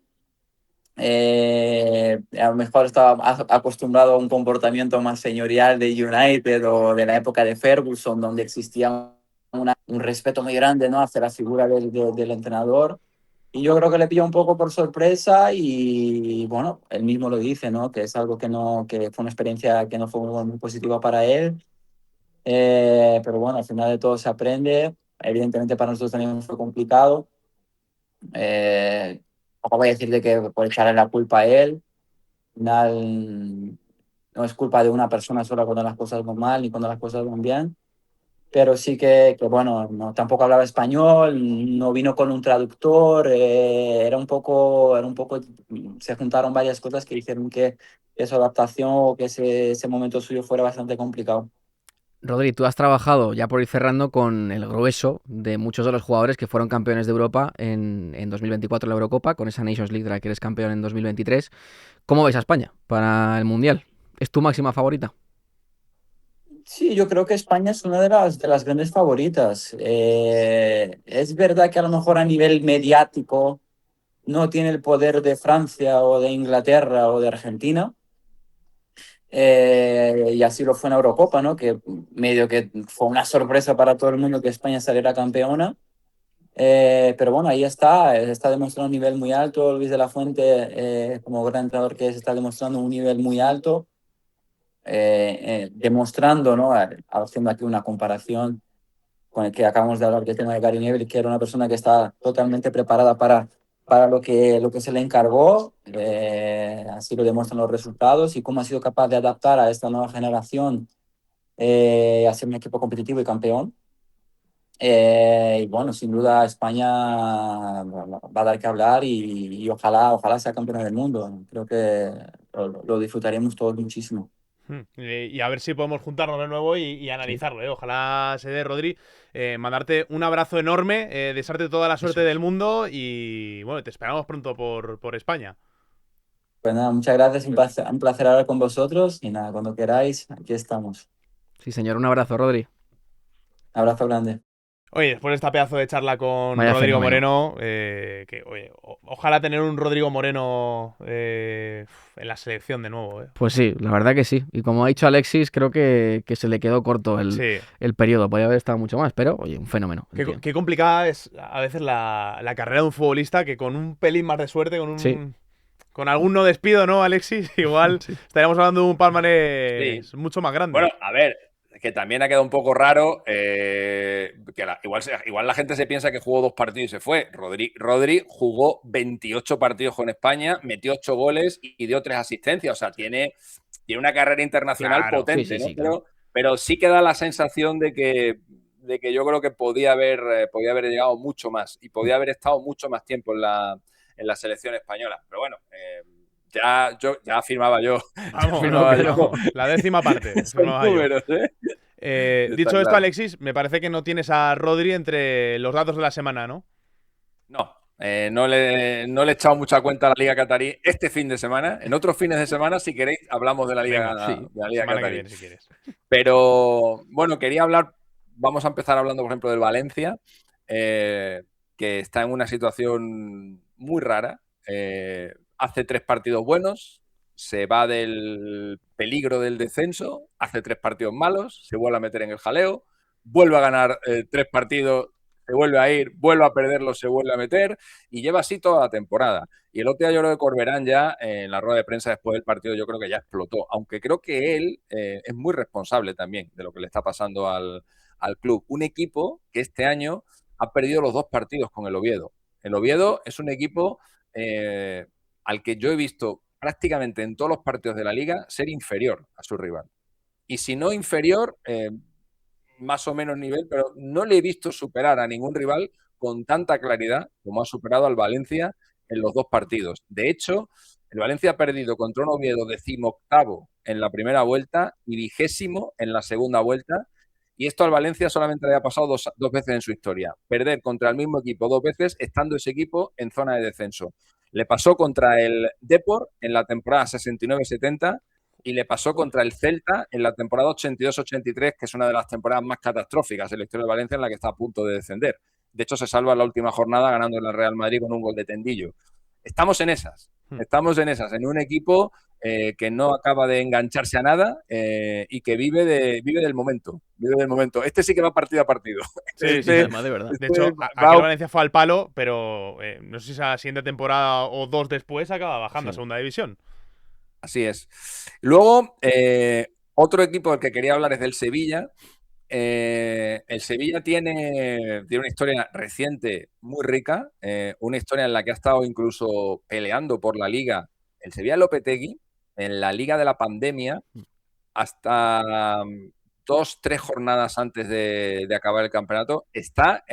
A lo mejor estaba acostumbrado a un comportamiento más señorial de United o de la época de Ferguson, donde existía un respeto muy grande, ¿no?, hacia la figura del entrenador. Y yo creo que le pilló un poco por sorpresa y bueno, él mismo lo dice, ¿no?, que es algo que fue una experiencia que no fue muy positiva para él. Pero bueno, al final de todo se aprende. Evidentemente para nosotros también fue complicado. Tampoco voy a decirle que por echarle la culpa a él. Al final no es culpa de una persona sola cuando las cosas van mal ni cuando las cosas van bien. Pero sí que bueno, no, tampoco hablaba español, no vino con un traductor, se juntaron varias cosas que hicieron que esa adaptación o que ese momento suyo fuera bastante complicado. Rodri, tú has trabajado, ya por ir cerrando, con el grueso de muchos de los jugadores que fueron campeones de Europa en 2024 en la Eurocopa, con esa Nations League de la que eres campeón en 2023. ¿Cómo ves a España para el Mundial? ¿Es tu máxima favorita? Sí, yo creo que España es una de las grandes favoritas. Es verdad que a lo mejor a nivel mediático no tiene el poder de Francia o de Inglaterra o de Argentina. Y así lo fue en Eurocopa, ¿no? Que medio que fue una sorpresa para todo el mundo que España saliera campeona. Pero bueno, ahí está demostrando un nivel muy alto. Luis de la Fuente, como gran entrenador que es, está demostrando un nivel muy alto. Demostrando, ¿no? Haciendo aquí una comparación con el que acabamos de hablar, que es el tema de Gary Neville, que era una persona que está totalmente preparada para lo que se le encargó. Así lo demuestran los resultados y cómo ha sido capaz de adaptar a esta nueva generación, a ser un equipo competitivo y campeón. Y bueno, sin duda España va a dar que hablar y ojalá sea campeona del mundo. Creo que lo disfrutaremos todos muchísimo. Y a ver si podemos juntarnos de nuevo y Sí, analizarlo, ¿eh? Ojalá se dé, Rodri. Mandarte un abrazo enorme, desearte toda la suerte eso del es. mundo y bueno, te esperamos pronto por España. Pues nada, muchas gracias, un placer hablar con vosotros y nada, cuando queráis, aquí estamos. Sí, señor, un abrazo, Rodri. Abrazo grande. Oye, después de esta pedazo de charla con Vaya Rodrigo fenómeno. Moreno, que oye, ojalá tener un Rodrigo Moreno en la selección de nuevo, ¿eh? Pues sí, la verdad que sí. Y como ha dicho Alexis, creo que se le quedó corto Sí. el periodo. Podría haber estado mucho más, pero oye, un fenómeno, el tío. Qué complicada es a veces la carrera de un futbolista que con un pelín más de suerte, Sí, con algún no despido, ¿no, Alexis? Igual sí. estaríamos hablando de un Sí. palmarés mucho más Bueno, grande. a ver, que también ha quedado un poco raro, igual la gente se piensa que jugó 2 partidos y se fue. Rodri jugó 28 partidos con España, metió 8 goles y dio 3 asistencias. O sea, tiene una carrera internacional Claro. Sí, potente, sí, ¿no? sí, claro. Pero sí que da la sensación de que yo creo que podía haber llegado mucho más y podía haber estado mucho más tiempo en la selección española. Pero bueno, ya afirmaba yo, ya Vamos, No, afirmaba que yo no. la 10ª parte, esos firmaba yo. números, ¿eh? Está Dicho esto, claro. Alexis, me parece que no tienes a Rodri entre los datos de la semana, ¿no? No, no le he echado mucha cuenta a la Liga Catarí este fin de semana. En otros fines de semana, si queréis, hablamos de la Venga, Liga, Sí. de la la Liga semana que Catarí. viene, si quieres. Pero bueno, quería hablar, vamos a empezar hablando, por ejemplo, del Valencia, que está en una situación muy rara. Hace 3 partidos buenos, se va del peligro del descenso, hace 3 partidos malos, se vuelve a meter en el jaleo, vuelve a ganar 3 partidos, se vuelve a ir, vuelve a perderlo, se vuelve a meter y lleva así toda la temporada. Y el otro día yo creo que Corberán ya, en la rueda de prensa después del partido, yo creo que ya explotó, aunque creo que él es muy responsable también de lo que le está pasando al club. Un equipo que este año ha perdido los 2 partidos con el Oviedo. El Oviedo es un equipo al que yo he visto prácticamente en todos los partidos de la Liga ser inferior a su rival. Y si no inferior, más o menos nivel, pero no le he visto superar a ningún rival con tanta claridad como ha superado al Valencia en los 2 partidos. De hecho, el Valencia ha perdido contra un Oviedo 18º en la primera vuelta y 20º en la segunda vuelta. Y esto al Valencia solamente le ha pasado dos veces en su historia. Perder contra el mismo equipo 2 veces, estando ese equipo en zona de descenso. Le pasó contra el Depor en la temporada 69-70 y le pasó contra el Celta en la temporada 82-83, que es una de las temporadas más catastróficas en la historia de Valencia, en la que está a punto de descender. De hecho, se salva en la última jornada ganando en el Real Madrid con un gol de Tendillo. Estamos en esas, en un equipo que no acaba de engancharse a nada y que vive del momento. Este sí que va partido a partido. Sí, además de verdad. De hecho, aquí el Valencia fue al palo, pero no sé si la siguiente temporada o 2 después acaba bajando a segunda división. Así es. Luego, otro equipo del que quería hablar es del Sevilla. El Sevilla tiene una historia reciente muy rica, una historia en la que ha estado incluso peleando por la Liga. El Sevilla Lopetegui, en la Liga de la pandemia, hasta 2-3 jornadas antes de acabar el campeonato, está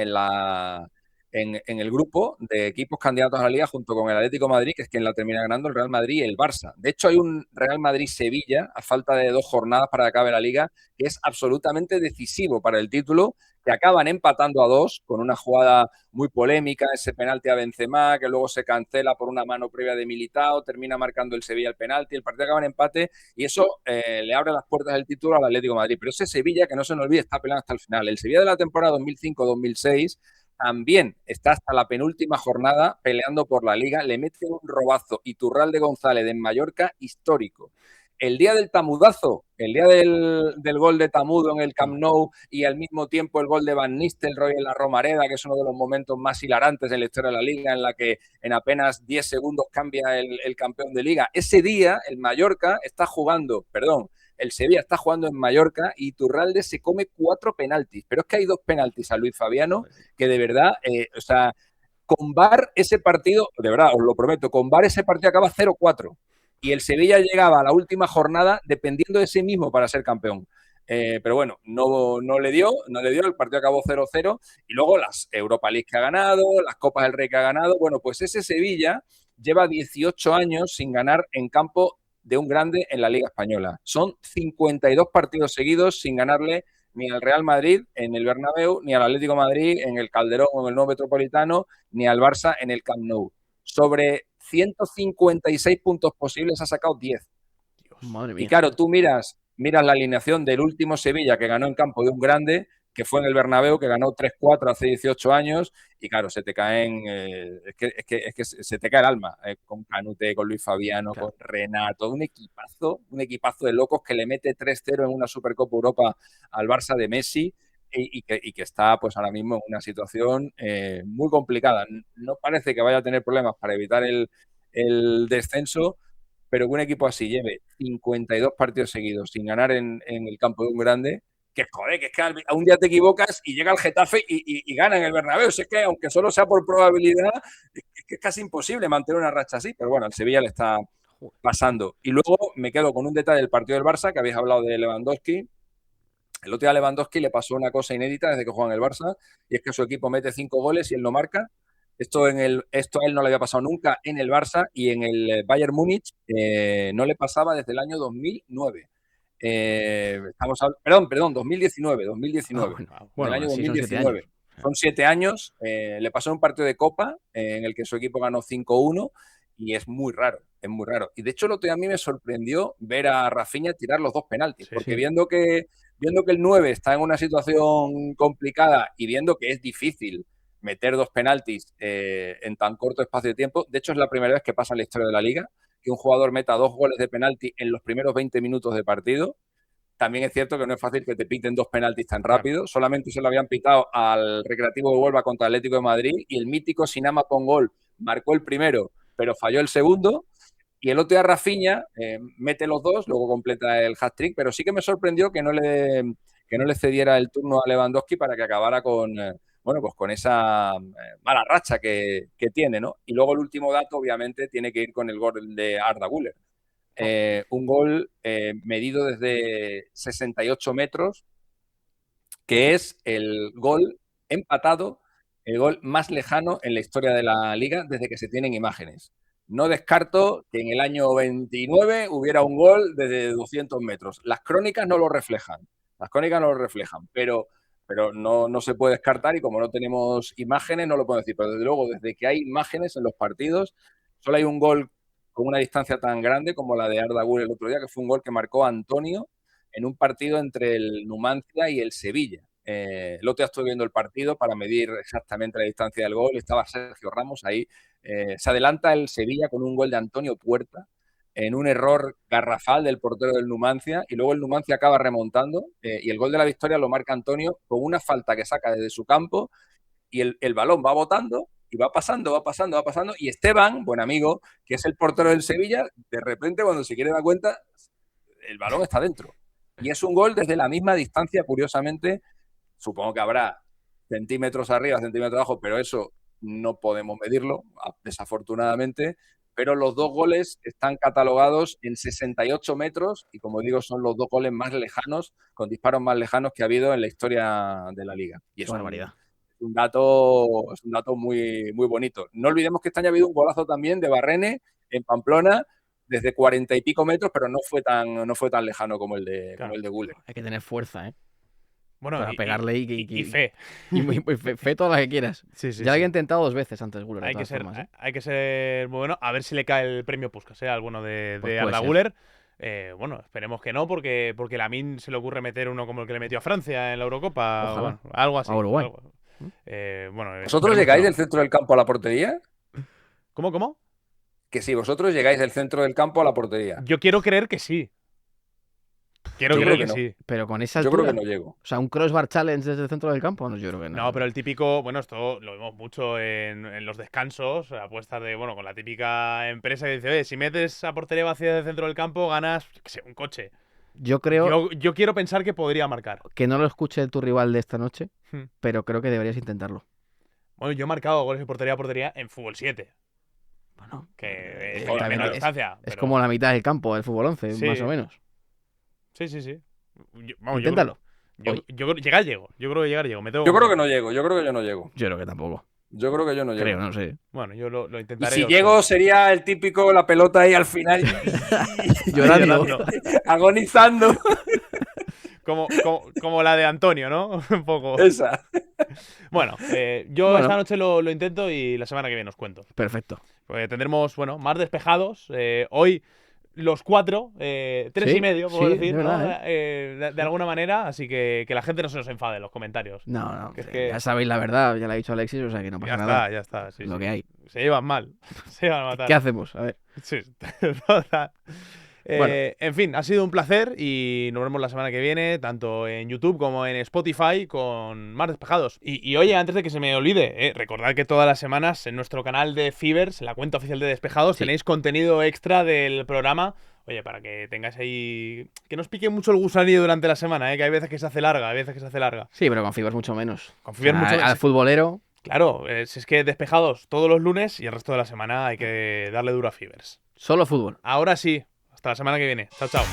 en el grupo de equipos candidatos a la Liga junto con el Atlético de Madrid, que es quien la termina ganando, el Real Madrid y el Barça. De hecho, hay un Real Madrid-Sevilla, a falta de 2 jornadas para que acabe la Liga, que es absolutamente decisivo para el título, que acaban empatando a 2 con una jugada muy polémica, ese penalti a Benzema, que luego se cancela por una mano previa de Militao, termina marcando el Sevilla el penalti, el partido acaba en empate y eso le abre las puertas del título al Atlético de Madrid. Pero ese Sevilla, que no se nos olvide, está peleando hasta el final. El Sevilla de la temporada 2005-2006 también está hasta la penúltima jornada peleando por la Liga. Le mete un robazo Iturralde González en Mallorca histórico. El día del tamudazo, el día del gol de Tamudo en el Camp Nou y al mismo tiempo el gol de Van Nistelrooy en la Romareda, que es uno de los momentos más hilarantes en la historia de la Liga, en la que en apenas 10 segundos cambia el campeón de Liga. Ese día el Mallorca está jugando, el Sevilla está jugando en Mallorca y Iturralde se come 4 penaltis. Pero es que hay 2 penaltis a Luis Fabiano que de verdad, con VAR ese partido, de verdad, os lo prometo, con VAR ese partido acaba 0-4. Y el Sevilla llegaba a la última jornada dependiendo de sí mismo para ser campeón. Pero bueno, no le dio, el partido acabó 0-0. Y luego las Europa League que ha ganado, las Copas del Rey que ha ganado. Bueno, pues ese Sevilla lleva 18 años sin ganar en campo de un grande en la Liga Española. Son 52 partidos seguidos sin ganarle ni al Real Madrid en el Bernabéu, ni al Atlético de Madrid en el Calderón o en el Nuevo Metropolitano, ni al Barça en el Camp Nou. Sobre 156 puntos posibles ha sacado 10. Dios, madre mía. Y claro, tú miras la alineación del último Sevilla que ganó en campo de un grande, que fue en el Bernabéu, que ganó 3-4 hace 18 años, y claro, se te caen, es que se te cae el alma, con Canute, con Luis Fabiano, claro, con Renato, un equipazo de locos que le mete 3-0 en una Supercopa Europa al Barça de Messi, y que está pues ahora mismo en una situación muy complicada. No parece que vaya a tener problemas para evitar el descenso, pero que un equipo así lleve 52 partidos seguidos sin ganar en el campo de un grande, que joder, que es que a un día te equivocas y llega el Getafe y gana en el Bernabéu. Es que aunque solo sea por probabilidad, es que es casi imposible mantener una racha así, pero bueno, al Sevilla le está pasando. Y luego me quedo con un detalle del partido del Barça, que habéis hablado de Lewandowski. El otro día a Lewandowski le pasó una cosa inédita desde que juega en el Barça, y es que su equipo mete 5 goles y él no marca. Esto a él no le había pasado nunca en el Barça, y en el Bayern Múnich no le pasaba desde el año 2009. Perdón, 2019. Bueno, el año sí, 2019. Son 7 años. Le pasó un partido de Copa en el que su equipo ganó 5-1 y es muy raro. Y de hecho, el otro día a mí me sorprendió ver a Rafinha tirar los 2 penaltis, porque viendo que el 9 está en una situación complicada y viendo que es difícil meter 2 penaltis en tan corto espacio de tiempo. De hecho, es la primera vez que pasa en la historia de la Liga que un jugador meta 2 goles de penalti en los primeros 20 minutos de partido. También es cierto que no es fácil que te piten 2 penaltis tan rápido. Solamente se lo habían pitado al Recreativo de Huelva contra el Atlético de Madrid, y el mítico Sinama Pongol marcó el primero, pero falló el segundo. Y el otro día Rafinha mete los 2, luego completa el hat-trick, pero sí que me sorprendió que no le cediera el turno a Lewandowski para que acabara con bueno, pues con esa mala racha que tiene, ¿no? Y luego el último dato, obviamente, tiene que ir con el gol de Arda Güler. Un gol medido desde 68 metros, que es el gol empatado, el gol más lejano en la historia de la Liga desde que se tienen imágenes. No descarto que en el año 29 hubiera un gol desde 200 metros. Las crónicas no lo reflejan, pero no se puede descartar y como no tenemos imágenes no lo puedo decir. Pero desde luego, desde que hay imágenes en los partidos, solo hay un gol con una distancia tan grande como la de Arda Güler el otro día, que fue un gol que marcó Antonio en un partido entre el Numancia y el Sevilla. El otro día estuve viendo el partido para medir exactamente la distancia del gol. Estaba Sergio Ramos ahí. Se adelanta el Sevilla con un gol de Antonio Puerta en un error garrafal del portero del Numancia y luego el Numancia acaba remontando y el gol de la victoria lo marca Antonio con una falta que saca desde su campo y el balón va botando y va pasando y Esteban, buen amigo, que es el portero del Sevilla, de repente cuando se quiere dar cuenta el balón está dentro. Y es un gol desde la misma distancia, curiosamente. Supongo que habrá centímetros arriba, centímetros abajo, pero eso no podemos medirlo, desafortunadamente. Pero los dos goles están catalogados en 68 metros y, como digo, son los dos goles más lejanos, con disparos más lejanos que ha habido en la historia de la Liga. Y es barbaridad. Es un dato muy, muy bonito. No olvidemos que este año ha habido un golazo también de Barrene en Pamplona, desde 40 y pico metros, pero no fue tan lejano como el de Güler. Hay que tener fuerza, ¿eh? Bueno, para pegarle y fe. Y fe toda la que quieras. Sí, ya había intentado 2 veces antes Güler. Hay que ser muy bueno. A ver si le cae el premio Puskás, alguno de Arda Güler. Bueno, esperemos que no, porque Lamine se le ocurre meter uno como el que le metió a Francia en la Eurocopa. Ojalá. Bueno, algo así. A Uruguay. Bueno, ¿vosotros llegáis del centro del campo a la portería? ¿Cómo? Que si vosotros llegáis del centro del campo a la portería. Yo quiero creer que sí. Quiero creer que no. Sí. Pero con esa altura. Yo creo que no llego. O sea, un crossbar challenge desde el centro del campo, no, yo creo que no. No, pero el típico, bueno, esto lo vemos mucho en los descansos, apuestas de, bueno, con la típica empresa que dice, oye, si metes a portería vacía del centro del campo, ganas, qué sé, un coche. Yo creo. Yo quiero pensar que podría marcar. Que no lo escuche tu rival de esta noche, pero creo que deberías intentarlo. Bueno, yo he marcado goles de portería a portería en fútbol 7. Bueno, que es la menor distancia. Es como la mitad del campo del fútbol 11, sí. Más o menos. Sí. Inténtalo. Llegar llego. Yo creo que llegar llego. Yo creo que no llego. Yo creo que yo no llego. Yo creo que tampoco. Yo creo que yo no llego. Creo, no sé. Bueno, yo lo intentaré. Y si llego sería el típico, la pelota ahí al final. Llorando. Agonizando. Como la de Antonio, ¿no? Un poco. Esa. Bueno, yo esta noche lo intento y la semana que viene os cuento. Perfecto. Pues tendremos, más despejados. Hoy los 4, 3,5, puedo decir, de, ¿no? verdad, de alguna manera, así que la gente no se nos enfade en los comentarios. No, ya sabéis la verdad, ya lo ha dicho Alexis, o sea que no pasa nada. Ya está. Sí, lo que hay. Se llevan mal. Se llevan a matar. ¿Qué hacemos? A ver. Sí, bueno. En fin, ha sido un placer y nos vemos la semana que viene, tanto en YouTube como en Spotify, con más despejados. Y oye, antes de que se me olvide, recordad que todas las semanas en nuestro canal de Fibers, en la cuenta oficial de Despejados, tenéis contenido extra del programa. Oye, para que tengáis ahí... Que no os pique mucho el gusanillo durante la semana, que hay veces que se hace larga, Sí, pero con Fibers mucho menos. Con Fibers mucho menos. Al futbolero... Claro, es que Despejados todos los lunes y el resto de la semana hay que darle duro a Fibers. Solo fútbol. Ahora sí. Hasta la semana que viene. Chao, chao.